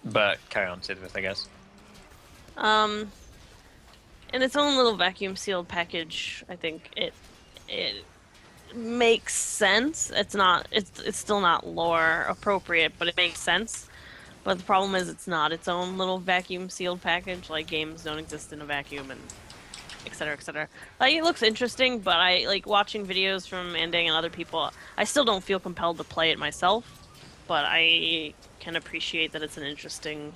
But carry on, Sidwith, I guess. In its own little vacuum sealed package, I think it makes sense. It's not. It's still not lore appropriate, but it makes sense. But the problem is, it's not its own little vacuum sealed package. Like games don't exist in a vacuum, and etc. etc. Like it looks interesting, but I like watching videos from Andang and other people. I still don't feel compelled to play it myself, but I can appreciate that it's an interesting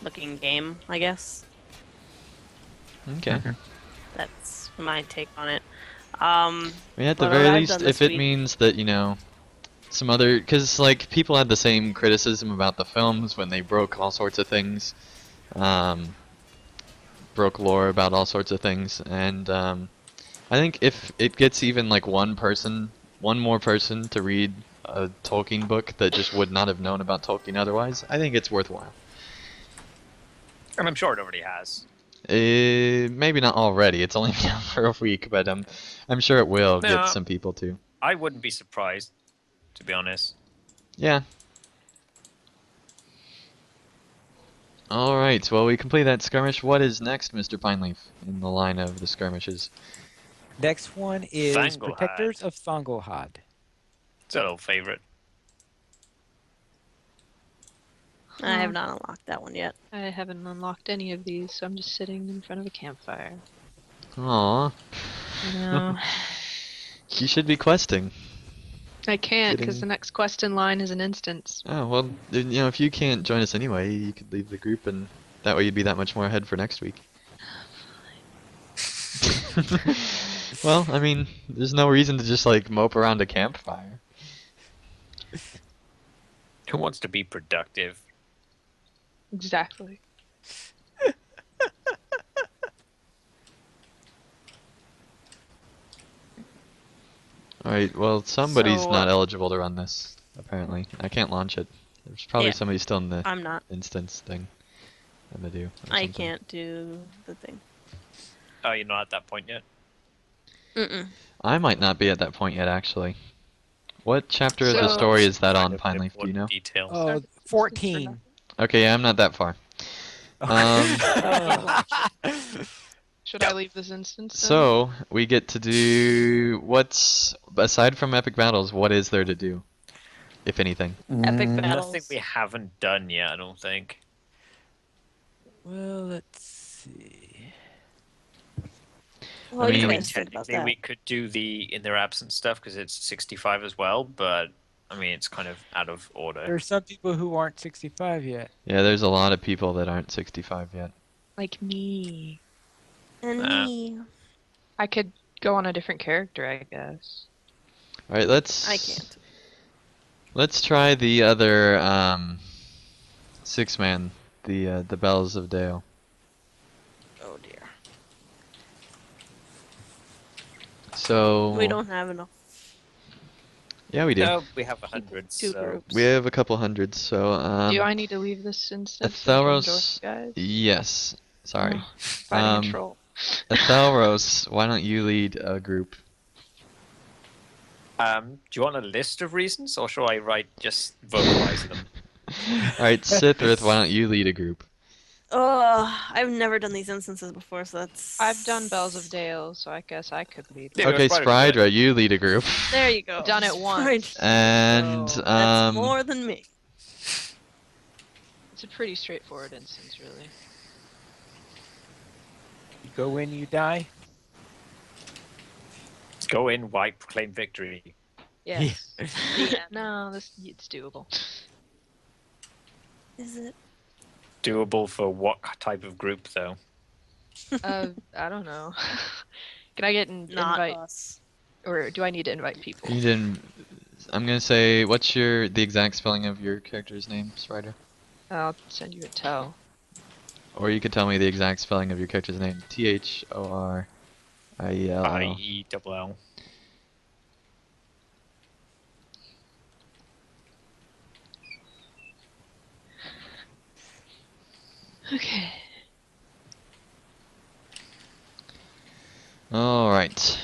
looking game. I guess Okay. that's my take on it. I mean, at the But what very I've least, done if this it week, means that, some other, because like people had the same criticism about the films when they broke all sorts of things, broke lore about all sorts of things, and I think if it gets even like one more person to read a Tolkien book that just would not have known about Tolkien otherwise, I think it's worthwhile. And I'm sure it already has. Maybe not already. It's only been out for a week, but I'm sure it will get No, some people too. I wouldn't be surprised, to be honest. Yeah. Alright, well we complete that skirmish. What is next, Mr. Pineleaf, in the line of the skirmishes? Next one is Thangolhad. Protectors of Thangolhad. It's a little favorite. I have not unlocked that one yet. I haven't unlocked any of these, so I'm just sitting in front of a campfire. Aww. No, You should be questing. I can't because Getting- the next quest in line is an instance. Oh, well, if you can't join us anyway, you could leave the group and that way you'd be that much more ahead for next week. Well, I mean, there's no reason to just like mope around a campfire. Who wants to be productive? Exactly. Alright, well, somebody's So, not eligible to run this, apparently. I can't launch it. There's probably Yeah. somebody still in the I'm not. instance thing. I'm gonna do. or I something. can't do the thing. Oh, you're not at that point yet? Mm-mm. I might not be at that point yet, actually. What chapter of the So- story is that on, Kind of Pineleaf? Do you important know? Details. Oh, 14. Okay, yeah, I'm not that far. Should I leave this instance? Then? So, we get to do... What's... Aside from epic battles, what is there to do? If anything. Epic Nothing battles. we haven't done yet, I don't think. Well, let's see. Well, I you mean- I mean, guys think about technically that. we could do the in their absence stuff because it's 65 as well, but I mean it's kind of out of order. There's some people who aren't 65 yet. Yeah, there's a lot of people that aren't 65 yet. Like me. And me. I could go on a different character, I guess. Alright, let's... I can't. Let's try the other, six-man. The Bells of Dale. Oh dear. So... We don't have enough. Yeah, we do. No, we have 100. Two So groups. We have a couple hundred, so, Do I need to leave this instance? Atheros- Guys? Yes. Sorry. Oh, fighting Um, a troll. Athelros, why don't you lead a group? do you want a list of reasons, or shall I write just vocalize them? Alright, Sithrith, why don't you lead a group? I've never done these instances before, so that's. I've done Bells of Dale, so I guess I could lead. Yeah, Okay, Sprydra, Sprydra, you lead a group. There you go. Done it once. Right. And, So, that's more than me. It's a pretty straightforward instance, really. You go in, you die. Go in, wipe, claim victory. Yes. No, it's doable. Is it? Doable for what type of group, though? I don't know. Can I get an Not invite, us. or do I need to invite people? you didn't... I'm gonna say, what's the exact spelling of your character's name, Strider? I'll send you a tell. Or you could tell me the exact spelling of your character's name. THORIELL. IELL. Okay. Alright.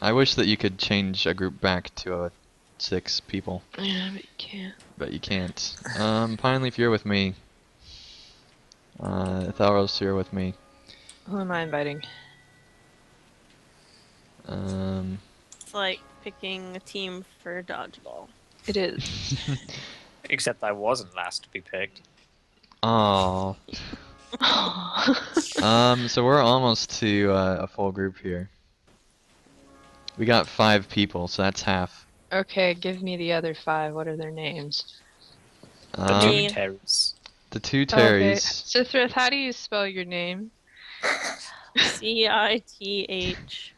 I wish that you could change a group back to a 6 people, Yeah, but you can't. but you can't. Pineleaf, you're with me. Thalros, you're with me. Who am I inviting? It's like picking a team for dodgeball. It is. Except I wasn't last to be picked. Oh. So we're almost to a full group here. We got 5 people, so that's half. Okay, give me the other 5. What are their names? The Me. two Terrys. The 2 Okay. Terrys. Sithrith, how do you spell your name? CITHRYTH.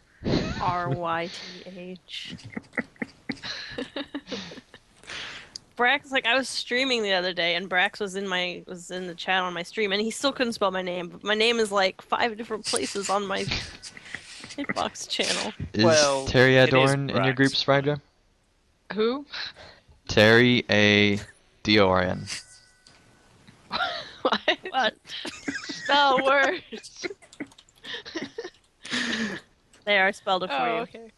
Brax, like I was streaming the other day, and Brax was in the chat on my stream, and he still couldn't spell my name. But my name is like 5 different places on my hitbox channel. Is Well, Terry it is Adorn in your Brax. group, Spryder? Who? Terry A. D-O-R-N. What? What? Spell words. There, I spelled it for Oh, you. okay.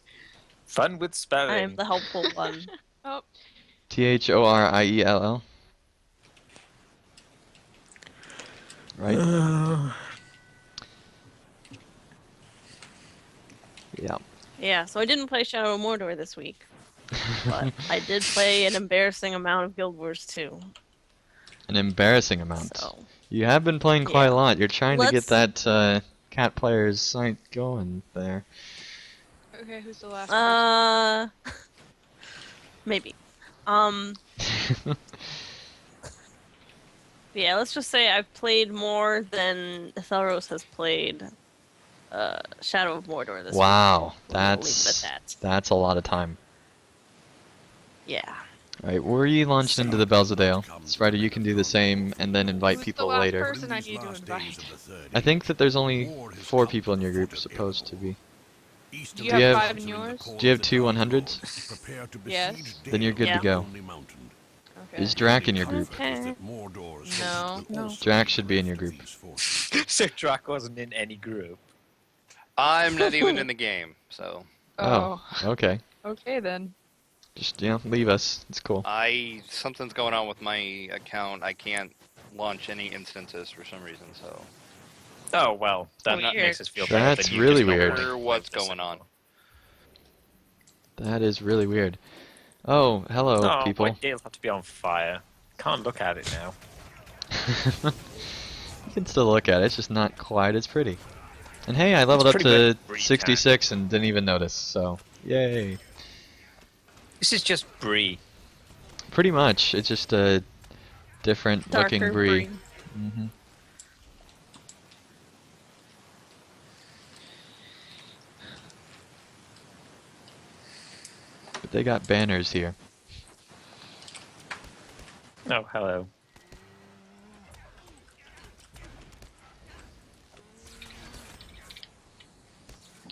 Fun with spelling. I am the helpful one. Oh, Thoriell. Right? Yeah. Yeah, so I didn't play Shadow of Mordor this week, but I did play an embarrassing amount of Guild Wars 2. An embarrassing amount. So You have been playing quite Yeah. a lot. You're trying to get Let's- that cat player's site going there. okay, who's the last person? Maybe. Yeah, let's just say I've played more than Thelros has played Shadow of Mordor this week. Wow, We'll leave it at that. that's a lot of time. Yeah. Right, were you launched into the Belzedale? Strider, you can do the same and then invite Who's people the last later. person I need to invite? I think that there's only 4 people in your group supposed to be. Do you Do you have have- 5 in yours? Do you have 2 100s? Yes. Then you're good to Yeah. go. Okay. Is Drac in your group? Okay. No. Drac should be in your group. So Drac wasn't in any group. I'm not even in the game, so Oh. Okay. Okay then. Just, leave us. It's cool. something's going on with my account. I can't launch any instances for some reason, so Oh well, that Weird. makes us feel That's better. Than you really just not weird. wanting to Wonder what's play this going on. That is really weird. Oh, hello, Oh, people. why Dale have to be on fire? Can't look at it now. You can still look at it, it's just not quite as pretty. And hey, I leveled up It's pretty to much Bree 66 and didn't even notice, so yay. This is just Bree. Pretty much, it's just a different Darker looking Bree. green. Hmm. But they got banners here. Oh, hello.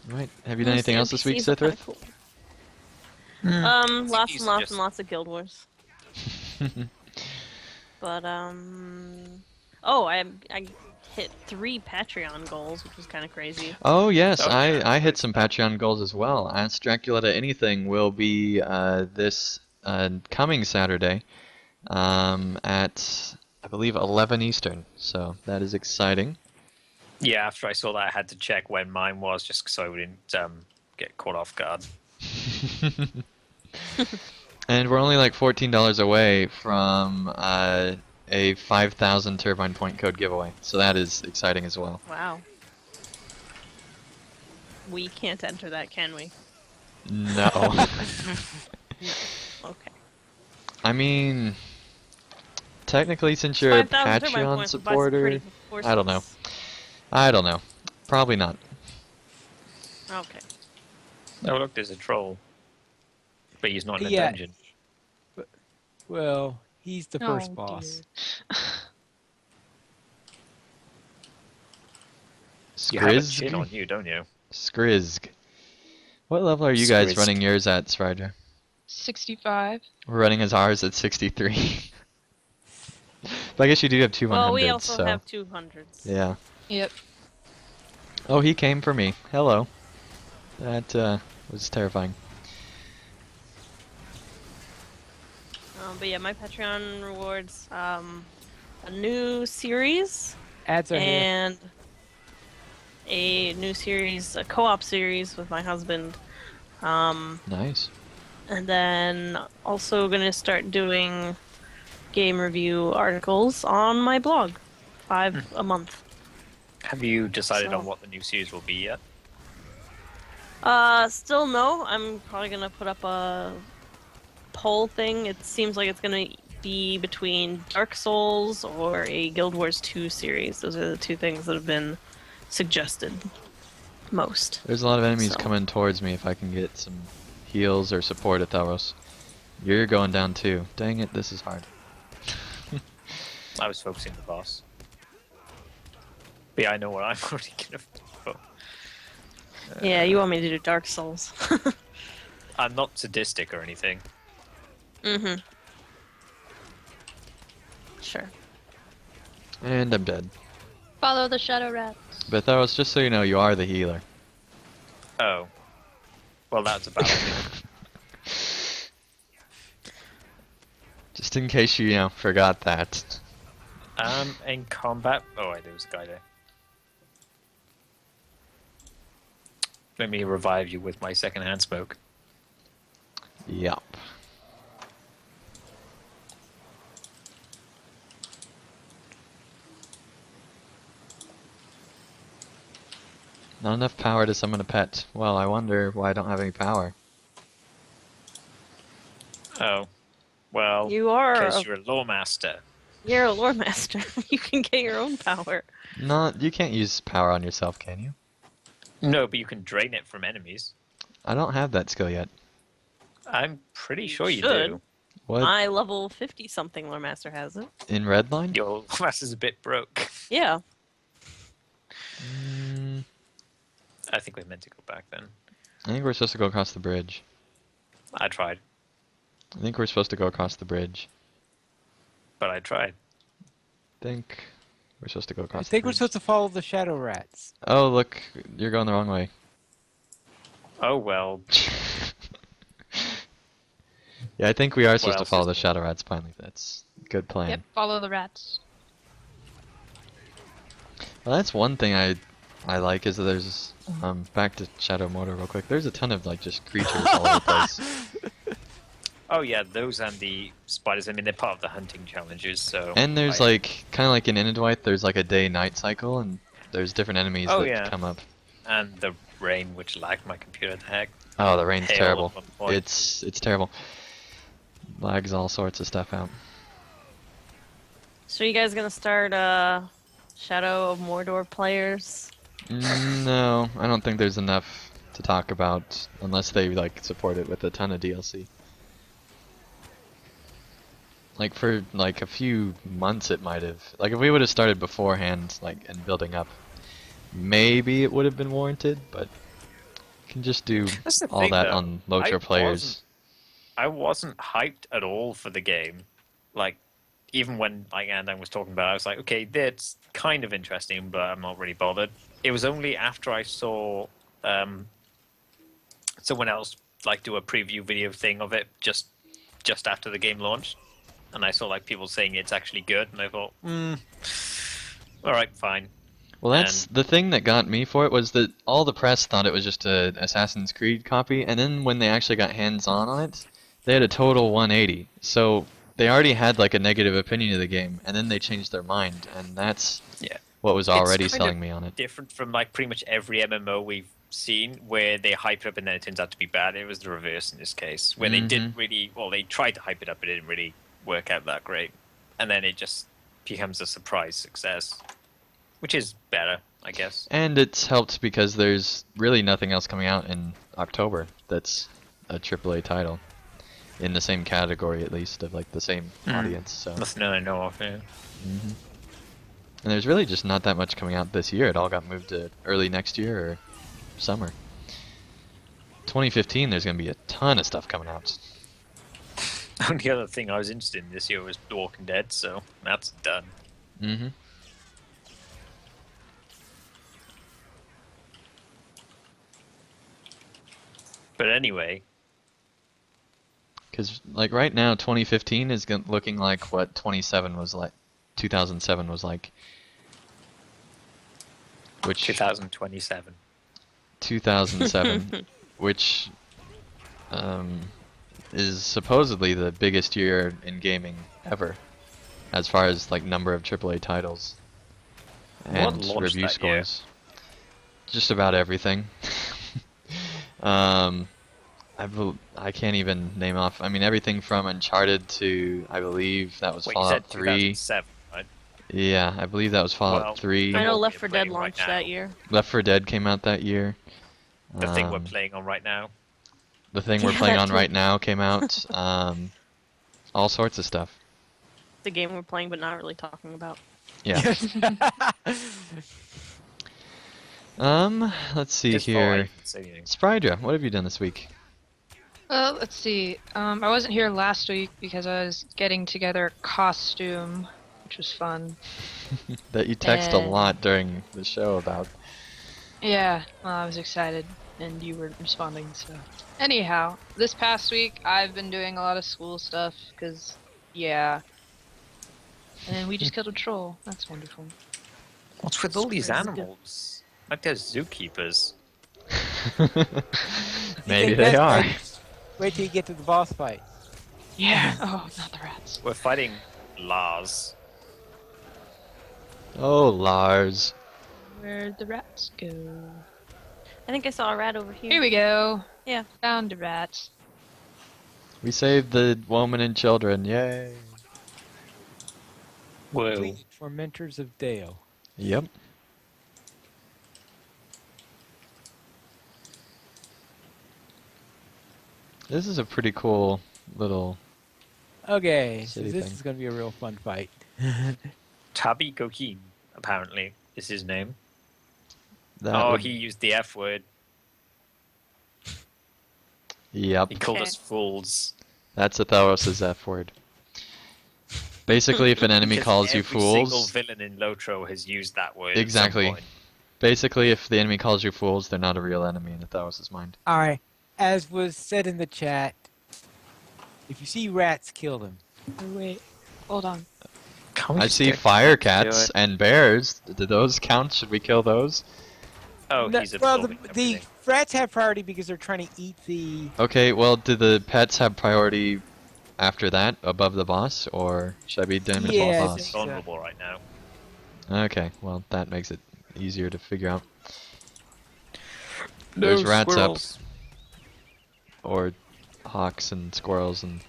Right, have you done anything else this week, NPCs are kinda Sithrid? cool. Hmm. Lots These and are lots just- and lots of Guild Wars. But oh, I hit 3 Patreon goals, which was kind of crazy. Oh yes, Oh, I hit some Patreon goals as well. Ask Dracula to Anything will be this coming Saturday at I believe 11 Eastern. So that is exciting. Yeah, after I saw that, I had to check when mine was, just so I wouldn't get caught off guard. And we're only like $14 away from a 5,000 turbine point code giveaway. So that is exciting as well. Wow. We can't enter that, can we? No. Okay. I mean, technically, since you're a 5,000 turbine Patreon points would buy some supporter, pretty I don't know. horses. I don't know. Probably not. Okay. Oh, look, there's a troll. But he's not in a Yeah. dungeon. Well, he's the first Oh, boss. You have a Skrizg? chin on you, don't you? Skrizg. What level are you guys Skrizg. running yours at, Strider? 65. We're running as ours at 63. But I guess you do have 200s, Well, we also so... have 200s. Yeah. Yep. Oh, he came for me. Hello. That was terrifying. But yeah, my Patreon rewards a new series Ads are here. and a new series, a co-op series with my husband Nice. And then also gonna start doing game review articles on my blog, 5 a month. Have you decided So- on what the new series will be yet? Still no. I'm probably gonna put up a poll thing. It seems like it's gonna be between Dark Souls or a Guild Wars 2 series. Those are the two things that have been suggested most. There's a lot of enemies So- coming towards me if I can get some heals or support at Tharos. You're going down too. Dang it, this is hard. I was focusing the boss. But yeah, I know what I'm already gonna. Oh. Yeah, you want me to do Dark Souls? I'm not sadistic or anything. Mm-hmm. Sure. And I'm dead. Follow the shadow rats. But Tharos, just so you know, you are the healer. Oh. Well, that's about it. Just in case you forgot that. In combat. Oh, there was a guy there. Let me revive you with my secondhand smoke. Yup. Not enough power to summon a pet. Well, I wonder why I don't have any power. Oh. Well, You are because a, you're a lore master. you're a lore master. You can get your own power. You can't use power on yourself, can you? No, but you can drain it from enemies. I don't have that skill yet. I'm pretty sure you should. do. What? My level 50 something lore master has it. In Redline? Your lore master's a bit broke. Yeah. Mm, I think we're meant to go back then. I think we're supposed to go across the bridge. I tried, I think we're supposed to go across the bridge. but I tried. I think we're supposed to go I across think the we're bridge. supposed to follow the shadow rats. Oh, look. You're going the wrong way. Oh well. Yeah, I think we are supposed to else follow is the there? Shadow Rats finally. That's a good plan. Yep, follow the rats. Well, that's one thing I like is that there's back to Shadow Mordor real quick. There's a ton of like just creatures all over the place. Oh yeah, those and the spiders. I mean, they're part of the hunting challenges. So. And there's I- like kind of like in Innidiwhite, there's like a day-night cycle, and there's different enemies Oh, that yeah. come up. and the rain, which lagged my computer. The heck. Oh, the rain's Hail terrible. at one point. It's terrible. Lags all sorts of stuff out. So you guys gonna start Shadow of Mordor players? No, I don't think there's enough to talk about unless they like support it with a ton of DLC. Like for like a few months it might have. Like if we would have started beforehand like and building up, maybe it would have been warranted, but you can just do That's the all thing, that though. on I LOTRO players. wasn't- I wasn't hyped at all for the game. Like, even when like Andang was talking about it, I was like, okay, that's kind of interesting, but I'm not really bothered. It was only after I saw someone else like do a preview video thing of it just after the game launched, and I saw like people saying it's actually good, and I thought, all right, fine. Well, that's the thing that got me for it was that all the press thought it was just a Assassin's Creed copy, and then when they actually got hands-on it, they had a total 180. So they already had like a negative opinion of the game, and then they changed their mind, and that's Yeah. what was It's already kind selling of me on it. Different from like pretty much every MMO we've seen where they hype it up and then it turns out to be bad. It was the reverse in this case, where they didn't really, well, they tried to hype it up, but it didn't really work out that great, and then it just becomes a surprise success, which is better, I guess. And it's helped because there's really nothing else coming out in October that's a AAA title. In the same category, at least, of like the same audience. So, Nothing that I know of. Yeah. and there's really just not that much coming out this year. It all got moved to early next year or summer. 2015, there's gonna be a ton of stuff coming out. Only other thing I was interested in this year was The Walking Dead, so that's done. Mm-hmm. But anyway, Because like right now, 2015 is looking like what 2007 was like, 2007 was like. Which 2027. 2007, which um, is supposedly the biggest year in gaming ever, as far as like number of AAA titles What and launched review that year? scores. Just about everything. um, I can't even name off. I mean, everything from Uncharted to I believe that was Wait, you Fallout said 3. 2007, right? Yeah, I believe that was Fallout Well, 3. I know what Left we're 4 Dead playing right launched that now. year. Left 4 Dead came out that year. The thing we're Um, playing on right now. the thing we're Yeah, playing that on too. right now came out. All sorts of stuff. The game we're playing, but not really talking about. Yeah. Let's see Just thought I here. didn't say anything. Sprydra, what have you done this week? Well, let's see. I wasn't here last week because I was getting together a costume, which was fun. That you text a And- lot during the show about. Yeah, well, I was excited, and you weren't responding, so. Anyhow, this past week, I've been doing a lot of school stuff, because, yeah. And we just killed a troll. That's wonderful. What's with all these Crazy. animals? Like they're zookeepers. Maybe think they that's are. right. Wait till you get to the boss fight. Yeah. Oh, not the rats. We're fighting Lars. Oh, Lars. Where'd the rats go? I think I saw a rat over here. Here we go. Yeah. Found a rat. We saved the woman and children. Yay. Whoa. Complete Tormentors of Dale. Yep. This is a pretty cool little. Okay, so City this thing. is going to be a real fun fight. Tabi Gokin, apparently, is his name. That Oh, would- he used the F word. Yep. He called Okay. us fools. That's Atheros' F word. Basically, if an enemy Because calls you every single fools. villain in LOTRO has used that word. Exactly. At some point. Basically, if the enemy calls you fools, they're not a real enemy in Atheros' mind. Alright, as was said in the chat, if you see rats, kill them. Oh, wait. Hold on. Can't we I just see get fire to do cats it? and bears. Do those count? Should we kill those? Oh, No, he's well, absorbing the everything. rats have priority because they're trying to eat the... Okay, well, do the pets have priority after that, above the boss, or should I be damaging Yeah, the I boss? think He's so. vulnerable right now. Okay, well, that makes it easier to figure out. No There's rats squirrels. up, or hawks and squirrels and.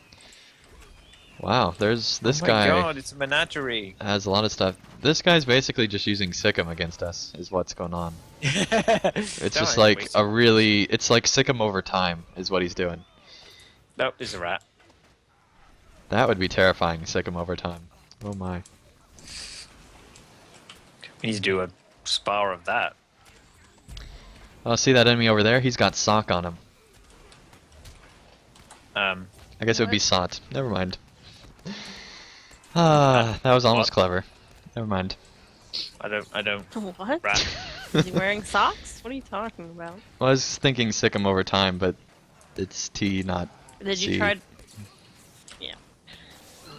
Wow, there's this Oh my guy god, it's a menagerie. has a lot of stuff. This guy's basically just using Sikkim against us, is what's going on. It's just Darn, like wait, a really, it's like Sikkim over time, is what he's doing. Nope, there's a rat. That would be terrifying, Sikkim over time. Oh my. We need to do a spar of that. Oh, see that enemy over there? He's got sock on him. I guess it would be What? Sot. Never mind. Ah, that was almost What? clever. Never mind. I don't. What? Rat. Is he wearing socks? What are you talking about? Well, I was thinking Sikkim over time, but it's T, not Did C. you try?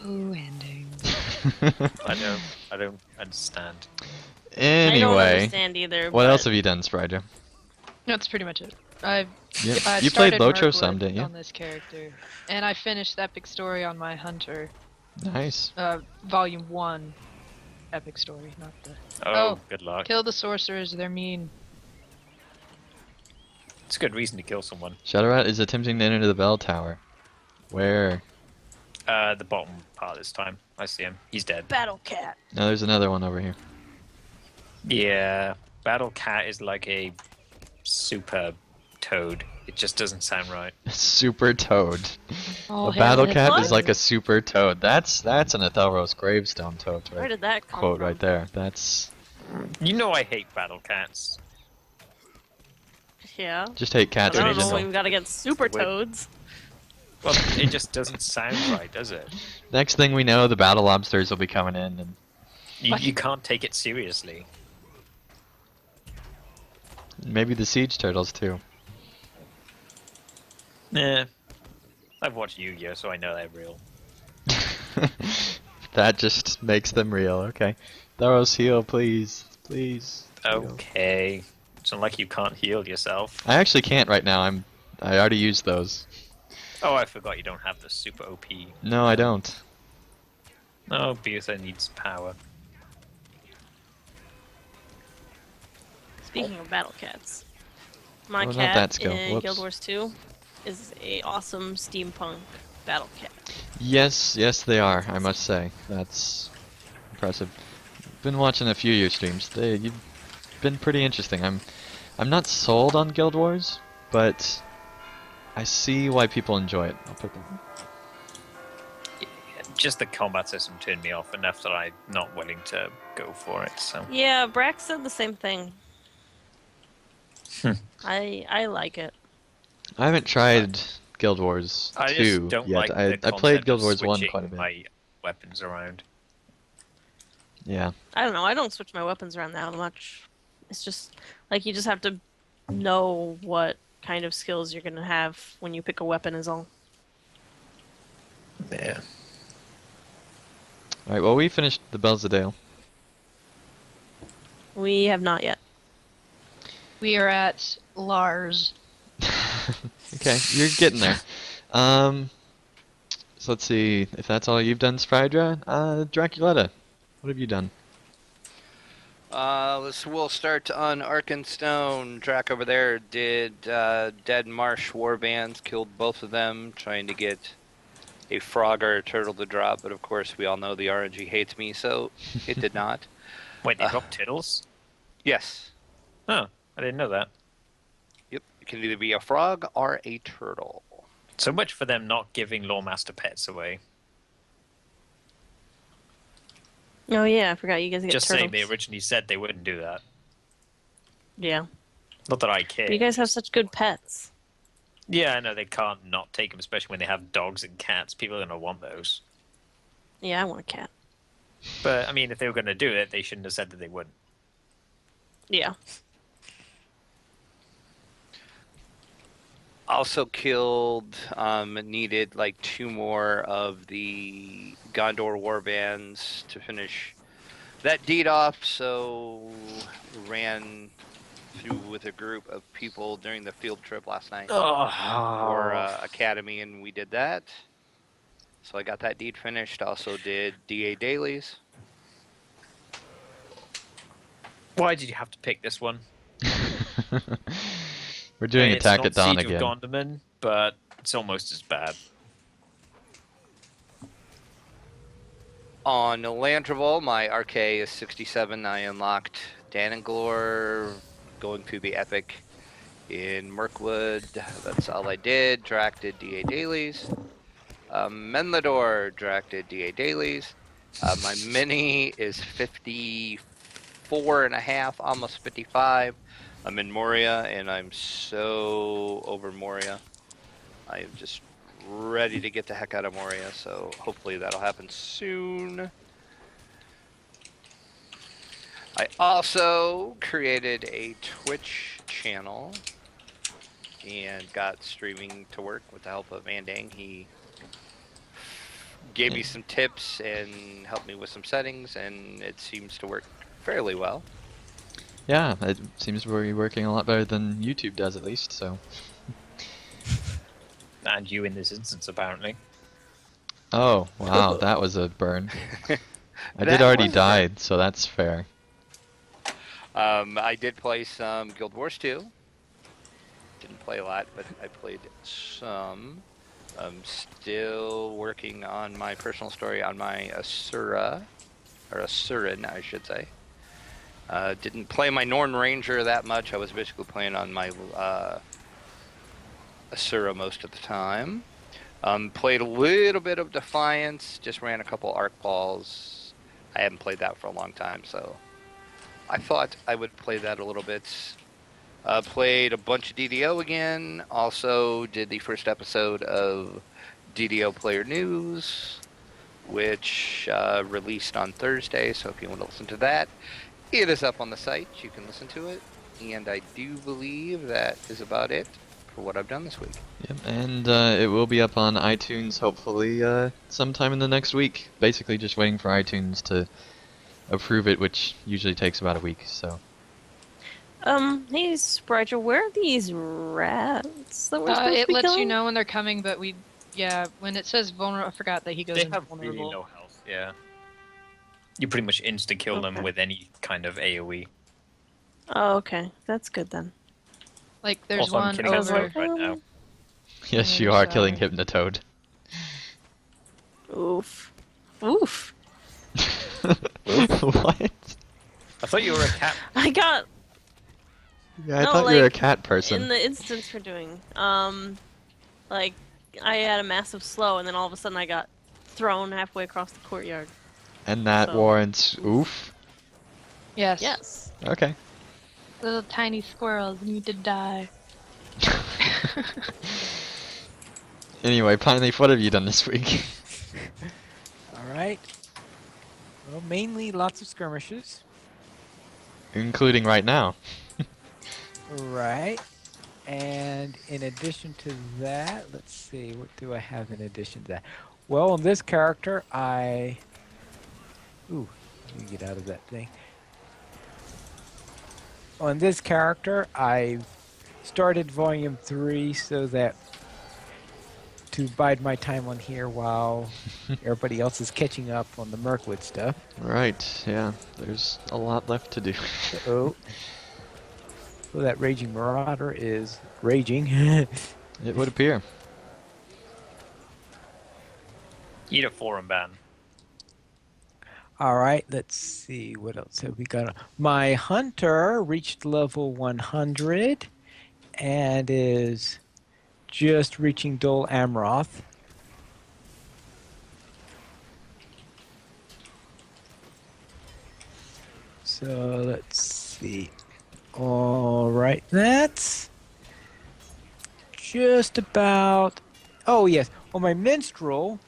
Ooh, ending. I don't understand. I don't Anyway, understand either. what but else have you done, Spryder? That's pretty much it. I've You, I you played started Lotro Mirkwood some, didn't you? on this character, and I finished the epic story on my hunter, Nice. volume 1 epic story, not the Oh, Oh. good luck. kill the sorcerers. They're mean. It's a good reason to kill someone. Shadowrat is attempting to enter the bell tower. Where? The bottom part this time. I see him. He's dead. Battle Cat. No, there's another one over here. Yeah, Battle Cat is like a super toad. It just doesn't sound right. Super Toad. All A hail battle the cat What? is like a super toad. That's an Athelros gravestone toad Where right? did that come Quote from? right there. That's You know I hate Battle Cats. Yeah. just hate I cats in don't know. general. We've got to get super Wait. toads. Well, it just doesn't sound right, does it? Next thing we know, the battle lobsters will be coming in, and You can't take it seriously. maybe the siege turtles too. Nah. I've watched Yu-Gi-Oh, so I know they're real. That just makes them real. Okay, Theros, heal, please, please. heal. Okay. It's not like you can't heal yourself. I actually can't right now. I already used those. Oh, I forgot you don't have the super OP. No, I don't. No, Beertha needs power. Speaking of battle cats, my What about cat that skill? in Guild Whoops. Wars 2 is a awesome steampunk battle cat. Yes, yes, they are. I must say that's impressive. Been watching a few of your streams. You've been pretty interesting. I'm not sold on Guild Wars, but I see why people enjoy it. I'll put that. Just the combat system turned me off enough that I'm not willing to go for it. So Yeah, Brax said the same thing. Hmm. I like it. I haven't tried Guild Wars I 2 just don't yet. like I the played concept Guild of Wars 1 switching quite a bit. my weapons around. Yeah. I don't know. I don't switch my weapons around that much. It's just like you just have to know what kind of skills you're gonna have when you pick a weapon is all. Yeah. All right. Well, we finished the Bells of Dale. We have not yet. We are at Lars. Okay, you're getting there. So let's see if that's all you've done, Sprydra. Draculetta, what have you done? We'll start on Arkenstone. Drac over there did Dead Marsh Warbands, killed both of them, trying to get a frog or a turtle to drop, but of course we all know the RNG hates me, so it did not. Wait, they drop turtles? Yes. Oh, I didn't know that. Yep. It can either be a frog or a turtle. So much for them not giving Lawmaster pets away. Oh yeah, I forgot you guys get Just turtles. saying, they originally said they wouldn't do that. Yeah. Not that I care. But you guys have such good pets. Yeah, I know they can't not take them, especially when they have dogs and cats. People are going to want those. Yeah, I want a cat. But, I mean, if they were going to do it, they shouldn't have said that they wouldn't. Yeah. Also killed, needed like 2 more of the Gondor Warbands to finish that deed off, so ran through with a group of people during the field trip last night for Academy, and we did that. So I got that deed finished. Also did DA dailies. Why did you have to pick this one? We're doing It's Attack not at Dawn Siege again. of Gondorman, but it's almost as bad. On Landroval, my RK is 67. I unlocked Dananglore, going through the epic in Mirkwood. That's all I did. Drac did DA dailies. Menlador, Drac did DA dailies. My mini is 54 and a half, almost 55. I'm in Moria, and I'm so over Moria. I am just ready to get the heck out of Moria, so hopefully that'll happen soon. I also created a Twitch channel and got streaming to work with the help of Vandang. He gave me some tips and helped me with some settings, and it seems to work fairly well. Yeah, it seems to be working a lot better than YouTube does, at least. So. And you in this instance, apparently. Oh wow, that was a burn. I That did already was a burn. died, so that's fair. I did play some Guild Wars 2. Didn't play a lot, but I played some. I'm still working on my personal story on my Asura, or Asuran, I should say. Didn't play my Norn Ranger that much. I was basically playing on my Asura most of the time. Played a little bit of Defiance, just ran a couple arc balls. I haven't played that for a long time, so I thought I would play that a little bit. Played a bunch of DDO again. Also did the first episode of DDO Player News, which released on Thursday, so if you want to listen to that, it is up on the site. You can listen to it. And I do believe that is about it for what I've done this week. Yep, and it will be up on iTunes hopefully sometime in the next week. Basically just waiting for iTunes to approve it, which usually takes about a week, so. Hey, Sprite, where are these rats that we're supposed to It be lets you killing? know when they're coming, but we Yeah, when it says vulnerable, I forgot that he goes They into have vulnerable. really low health. Yeah. You pretty much insta kill them Okay. with any kind of AoE. Oh, okay. That's good then. Like there's Also, I'm one killing a Because over. toad right now. Yes, the you other are killing side. Hypnotoad. oof. Oof. What? I thought you were a cat. I got Yeah, I no thought you were a like cat person. in the instance we're doing. Like I had a massive slow, and then all of a sudden I got thrown halfway across the courtyard. And that So, warrants oof. oof. Yes. Yes. Okay. Little tiny squirrels need to die. Anyway, Pine Leaf, what have you done this week? All right. Well, mainly lots of skirmishes. Including right now. Right. And in addition to that, let's see, what do I have in addition to that? Well, on this character, Ooh, let me get out of that thing. On this character, I started Volume 3 so that to bide my time on here while everybody else is catching up on the Mirkwood stuff. Right, yeah. There's a lot left to do. Oh. So that Raging Marauder is raging. It would appear. Eat a forum ban. All right, let's see. What else have we got? My Hunter reached level 100 and is just reaching Dol Amroth. So let's see. All right, that's just about. Oh, yes. On my Minstrel.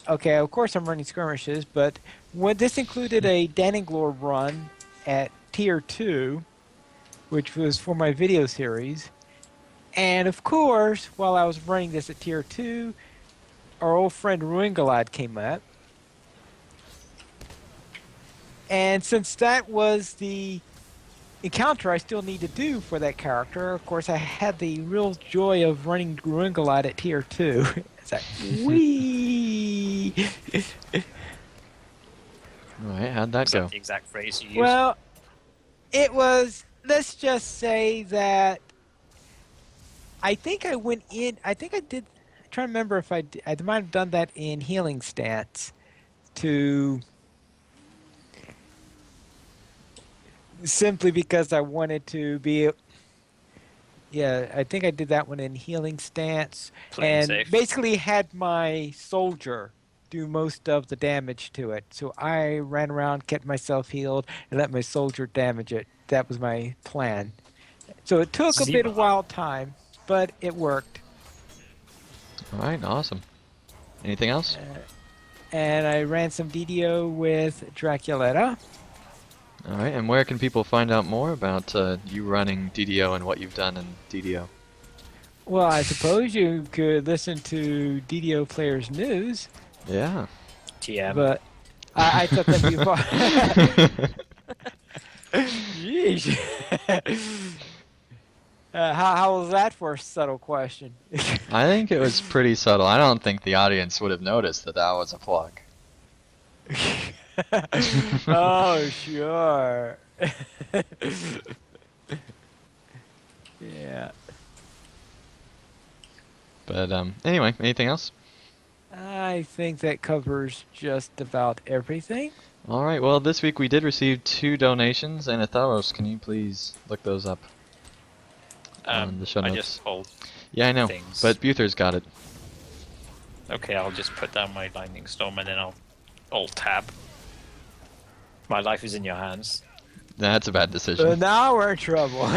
Okay, of course I'm running skirmishes, but this included a Danninglore run at Tier 2, which was for my video series. And of course, while I was running this at Tier 2, our old friend Ruingalad came up. And since that was the encounter I still need to do for that character, of course I had the real joy of running Ruingalad at Tier 2. It's like, wee. Alright, how'd that Is go? that the exact phrase you used? Well, it was, let's just say that I think I went in, I think I did, I'm trying to remember if I might have done that in healing stats to, simply because I wanted to be, yeah, I think I did that one in healing stance Playing and safe. basically had my soldier do most of the damage to it. So I ran around, kept myself healed, and let my soldier damage it. That was my plan. So it took a bit of wild time, but it worked. Alright, awesome. Anything else? And I ran some DDO with Draculetta. Alright, and where can people find out more about you running DDO and what you've done in DDO? Well, I suppose you could listen to DDO Players News, Yeah. TM. but I thought that'd be fun. Yeesh. How was that for a subtle question? I think it was pretty subtle. I don't think the audience would have noticed that that was a plug. Oh, sure. Yeah. But anyway, anything else? I think that covers just about everything. Alright, well this week we did receive 2 donations, and Atharos, can you please look those up on the show I notes? just pulled. Yeah, I know, things. but Buther's got it. Okay, I'll just put down my lightning storm and then I'll alt tab. My life is in your hands. That's a bad So decision. now we're in trouble.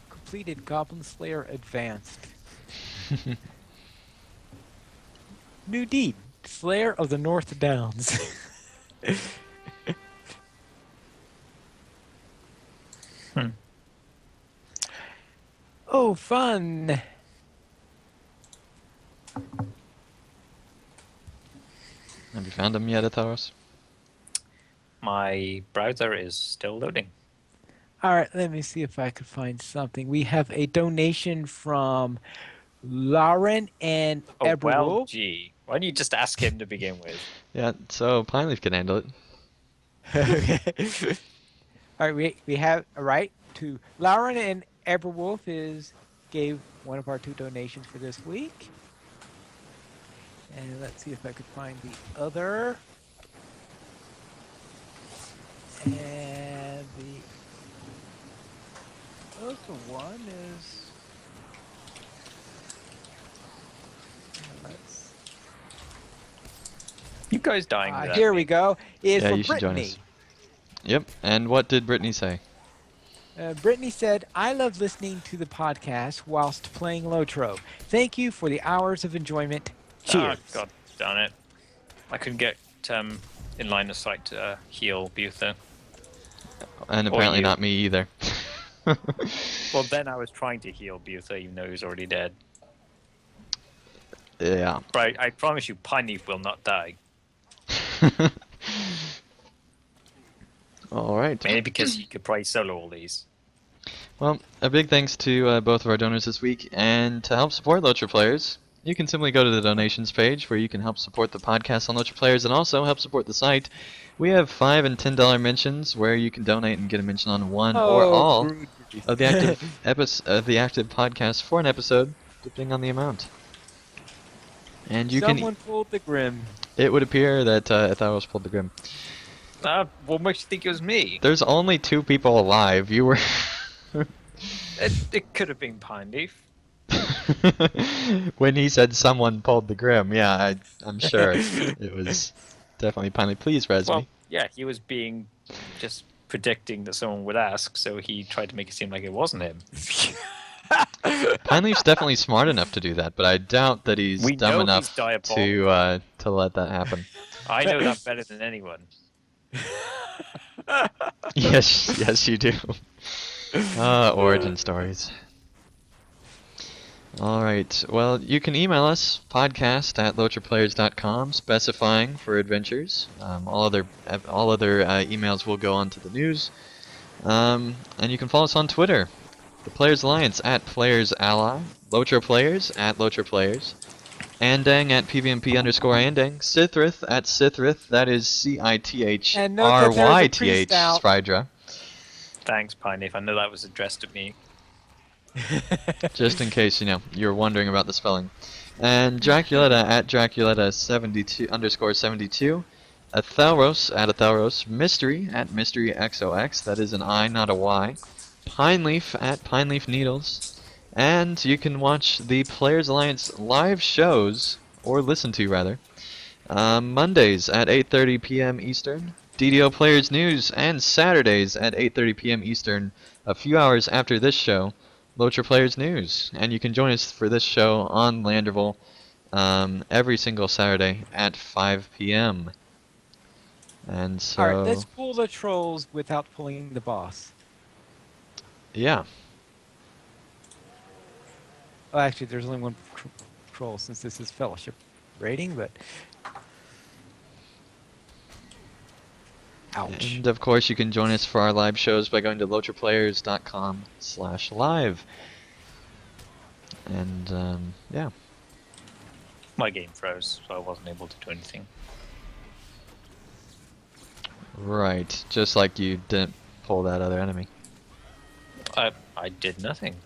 Completed Goblin Slayer Advanced. New deed. Slayer of the North Downs. Oh, fun. Have you found him yet, Atharos? My browser is still loading. All right, let me see if I could find something. We have a donation from Lauren and Oh, well, Eberwolf. gee. Why don't you just ask him to begin with? Yeah, so Pineleaf can handle it. Okay. All right, we have all right to Lauren and Eberwolf gave one of our 2 donations for this week. And let's see if I could find the other. And the other one is. Let's, You guys dying without here me. we go. Is Yeah, for you should join Brittany. us. Yep, and what did Brittany say? Brittany said, I love listening to the podcast whilst playing LOTRO. Thank you for the hours of enjoyment. Cheers. Oh, god darn it. I couldn't get in line of sight to heal Butha. And Or apparently you. not me either. Well, then I was trying to heal Butha, even though he was already dead. Yeah. But I promise you, Pineleaf will not die. Alright. Mainly because he could probably solo all these. Well, a big thanks to both of our donors this week, and to help support LOTRO players, you can simply go to the donations page where you can help support the podcast on LOTRO players and also help support the site. We have $5 and $10 mentions where you can donate and get a mention on one or all of the active podcasts for an episode, depending on the amount. And you Someone pulled the Grim. it would appear that Atharos pulled the Grim. What makes you think it was me? There's only 2 people alive. You were. It could have been Pineleaf. When he said someone pulled the Grim, yeah, I'm sure it was definitely Pineleaf. Please res Well, me. yeah, he was being just predicting that someone would ask, so he tried to make it seem like it wasn't him. Pineleaf's definitely smart enough to do that, but I doubt that he's We dumb know enough he's diabolical. to let that happen. I know that better than anyone. Yes, you do. Origin stories. Alright, well, you can email us, podcast@lotraplayers.com, specifying for adventures. All other emails will go on to the news. And you can follow us on Twitter. The Players Alliance @PlayersAlly, Lotro Players @LotroPlayers, Andang @PVMP_Andang, Sithrith @Sithrith, that is CITHRYTH, And note that there's a priest out. Spridra. Thanks, Pineleaf. I know that was addressed at me. Just in case, you're wondering about the spelling. And Draculetta @Draculetta72_72, Athelros @Athelros, Mystery @MysteryXOX, that is an I, not a Y, Pineleaf @Pineleaf Needles, and you can watch the Players Alliance live shows, or listen to rather, Mondays at 8:30 p.m. Eastern, DDO Players News, and Saturdays at 8:30 p.m. Eastern, a few hours after this show, LOTRO Players News. And you can join us for this show on Landroval every single Saturday at 5 p.m. And so... Alright, let's pull the trolls without pulling the boss. yeah. Well, actually, there's only one troll since this is Fellowship rating, but... Ouch. And of course, you can join us for our live shows by going to lotroplayers.com/live. And yeah. My game froze, so I wasn't able to do anything. Right. Just like you didn't pull that other enemy. I did nothing.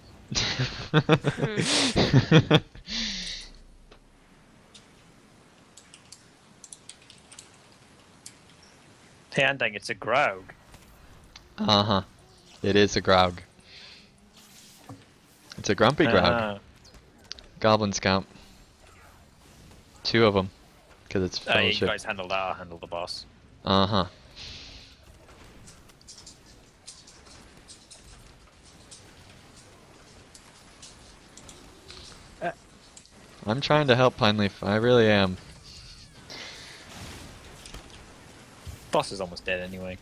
Hey, Andang, it's a Graug. Uh-huh. It is a Graug. It's a grumpy Graug. Goblin Scout. 2 of them. Because it's You Fellowship. guys handle that, I'll handle the boss. Uh-huh. I'm trying to help Pineleaf. I really am. Boss is almost dead anyway.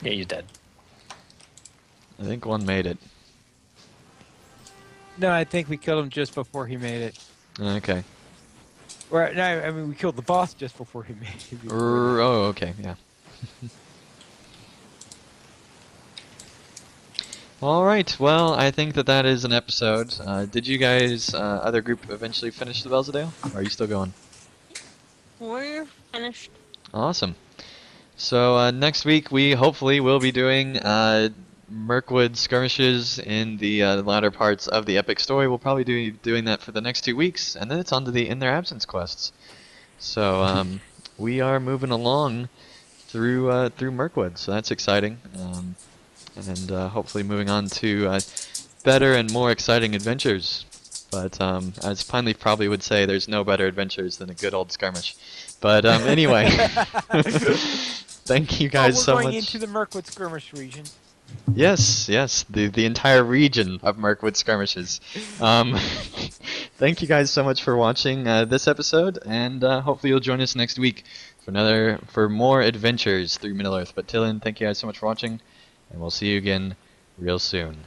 Yeah, he's dead. I think one made it. No, I think we killed him just before he made it. Okay. Right, no, I mean we killed the boss just before he made. Oh, okay, yeah. All right. Well, I think that is an episode. Did you guys, other group, eventually finish the Belzedale? Or are you still going? We're finished. Awesome. So next week we hopefully will be doing Mirkwood skirmishes in the latter parts of the epic story. We'll probably be doing that for the next 2 weeks, and then it's on to the In Their Absence quests. So we are moving along through Mirkwood, so that's exciting. And hopefully moving on to better and more exciting adventures. But as Pineleaf probably would say, there's no better adventures than a good old skirmish. But anyway, thank you guys we're so going much. into the Mirkwood skirmish region. Yes, the entire region of Mirkwood skirmishes. Thank you guys so much for watching this episode, and hopefully you'll join us next week for more adventures through Middle Earth. But till then, thank you guys so much for watching, and we'll see you again real soon.